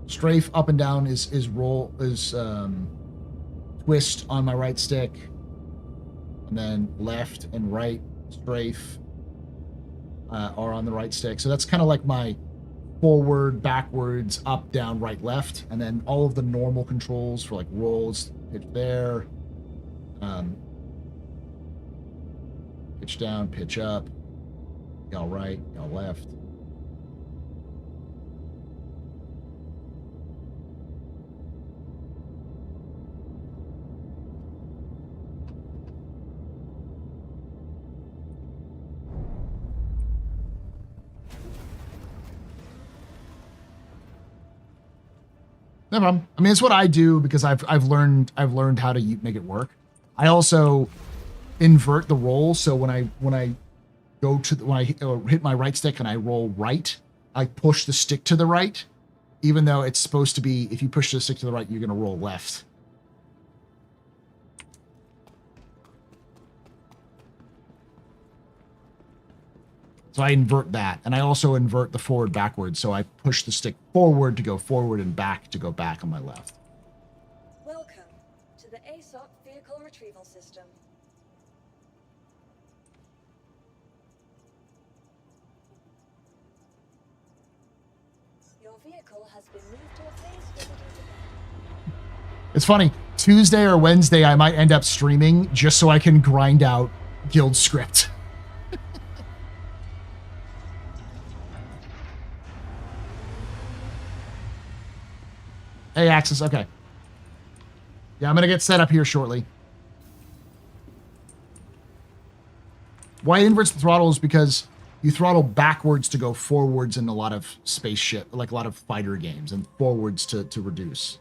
strafe up and down is twist on my right stick, and then left and right strafe are on the right stick. So that's kind of like my forward, backwards, up, down, right, left, and then all of the normal controls for like rolls, pitch there, pitch down, pitch up, y'all right, y'all left. No problem. I mean, it's what I do because I've learned how to make it work. I also invert the roll, so when I go to when I hit my right stick and I roll right, I push the stick to the right, even though it's supposed to be if you push the stick to the right, you're going to roll left. So I invert that, and I also invert the forward backwards. So I push the stick forward to go forward and back to go back on my left. Welcome to the ASOP Vehicle Retrieval System. Your vehicle has been moved to a phase visitor event. It's funny. Tuesday or Wednesday, I might end up streaming just so I can grind out guild script. Hey, Axis. Okay. Yeah, I'm going to get set up here shortly. Why it inverts the throttle is because you throttle backwards to go forwards in a lot of spaceship, like a lot of fighter games, and forwards to reduce.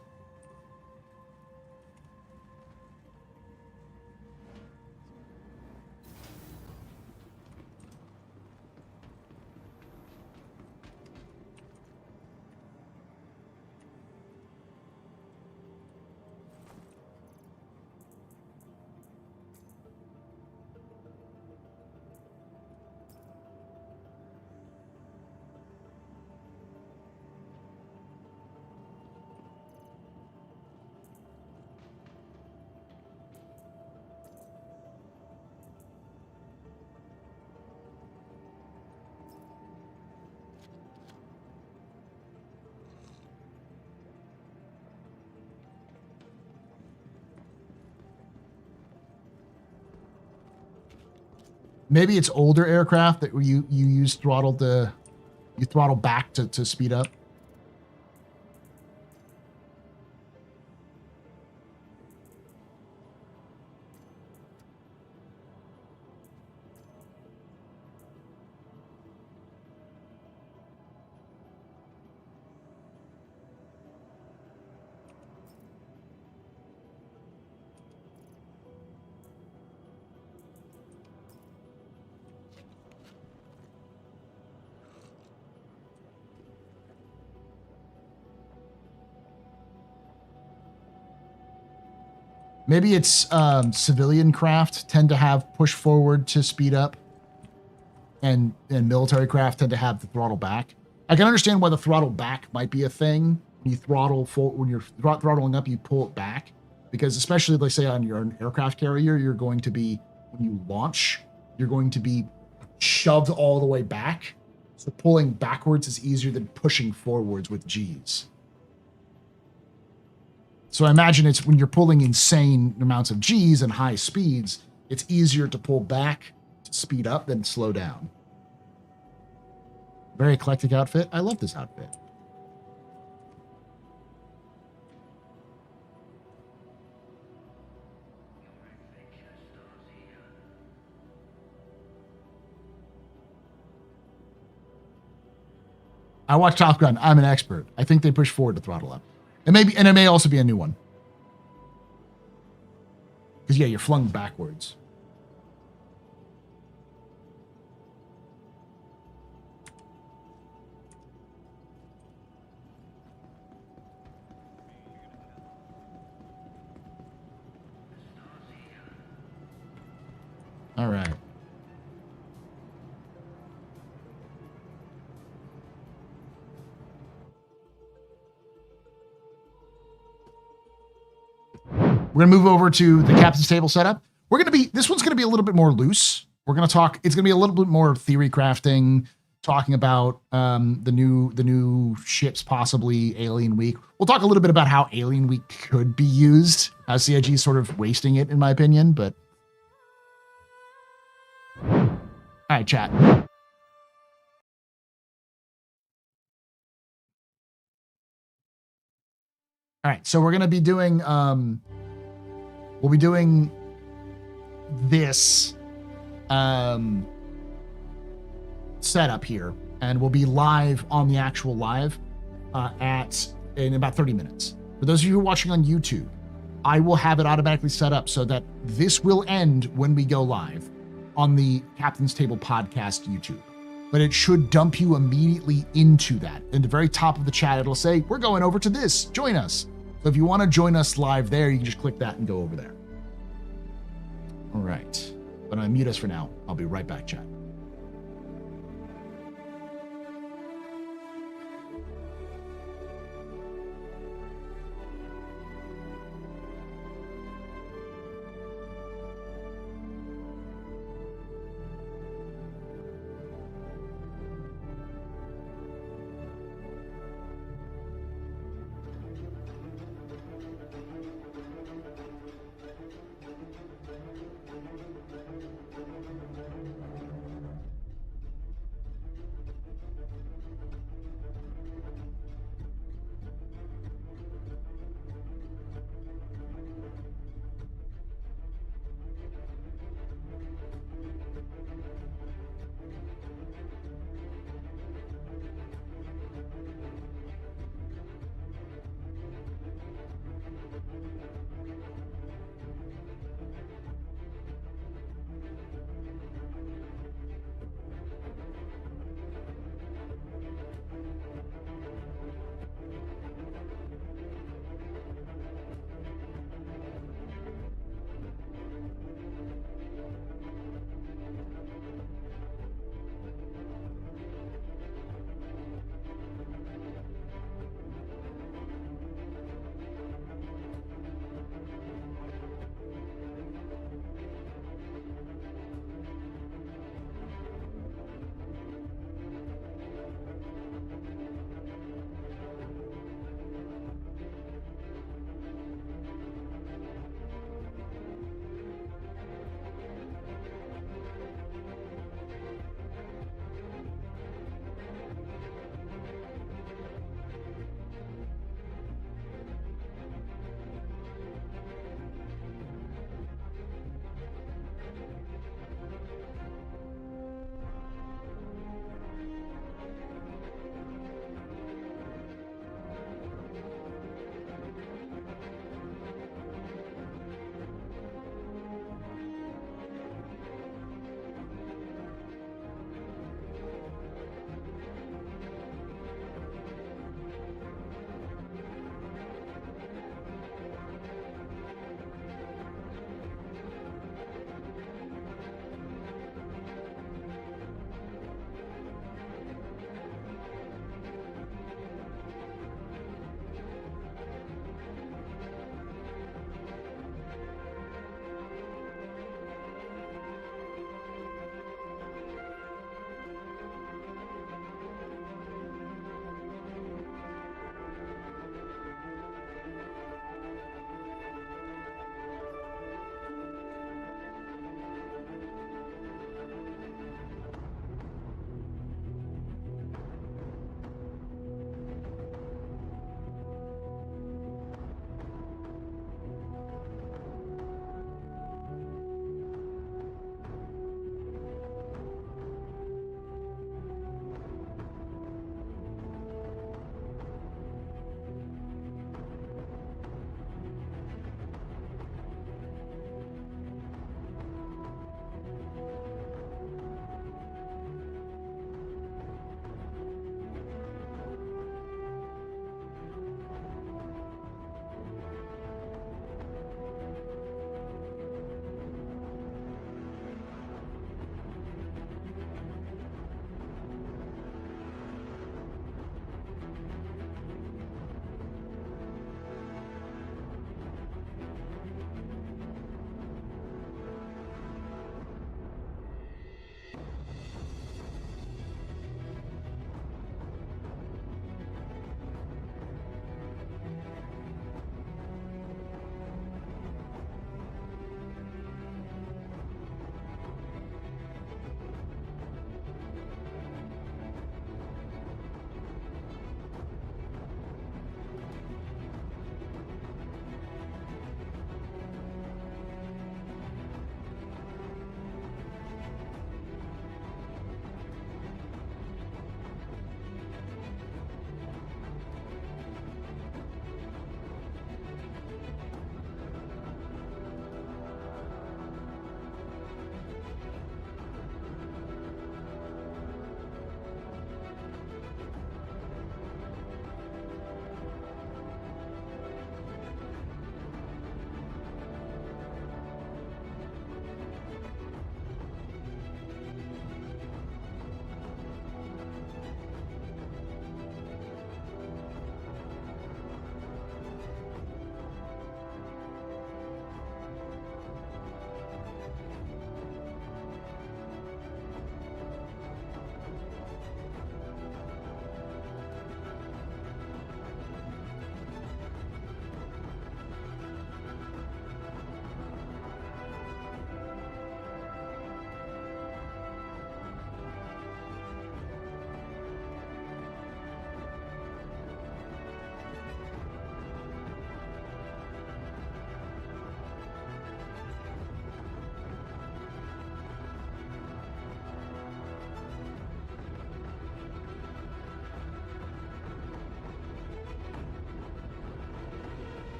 Maybe it's older aircraft that you use throttle you throttle back to speed up. Maybe it's civilian craft tend to have push forward to speed up, and military craft tend to have the throttle back. I can understand why the throttle back might be a thing. When you throttle full, when you're throttling up, you pull it back, because especially, let's say on your aircraft carrier, you're going to be, when you launch, you're going to be shoved all the way back. So pulling backwards is easier than pushing forwards with G's. So I imagine it's when you're pulling insane amounts of G's and high speeds, it's easier to pull back to speed up than slow down. Very eclectic outfit. I love this outfit. I watch Top Gun. I'm an expert. I think they push forward to throttle up. And it may also be a new one. Because, yeah, you're flung backwards. All right. We're going to move over to the captain's table setup. This one's going to be a little bit more loose. We're going to talk, it's going to be a little bit more theory crafting, talking about the new ships, possibly Alien Week. We'll talk a little bit about how Alien Week could be used. CIG is sort of wasting it, in my opinion, but. All right, chat. All right, so we're going to be doing, we'll be doing this setup here, and we'll be live on the actual live in about 30 minutes. For those of you who are watching on YouTube, I will have it automatically set up so that this will end when we go live on the Captain's Table Podcast YouTube. But it should dump you immediately into that. In the very top of the chat, it'll say, we're going over to this, join us. So if you want to join us live there, you can just click that and go over there. All right. But I'm mute us for now. I'll be right back, chat.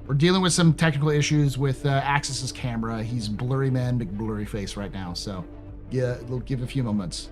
We're dealing with some technical issues with Axis's camera. He's blurry man, big blurry face right now. So yeah, it'll give a few moments.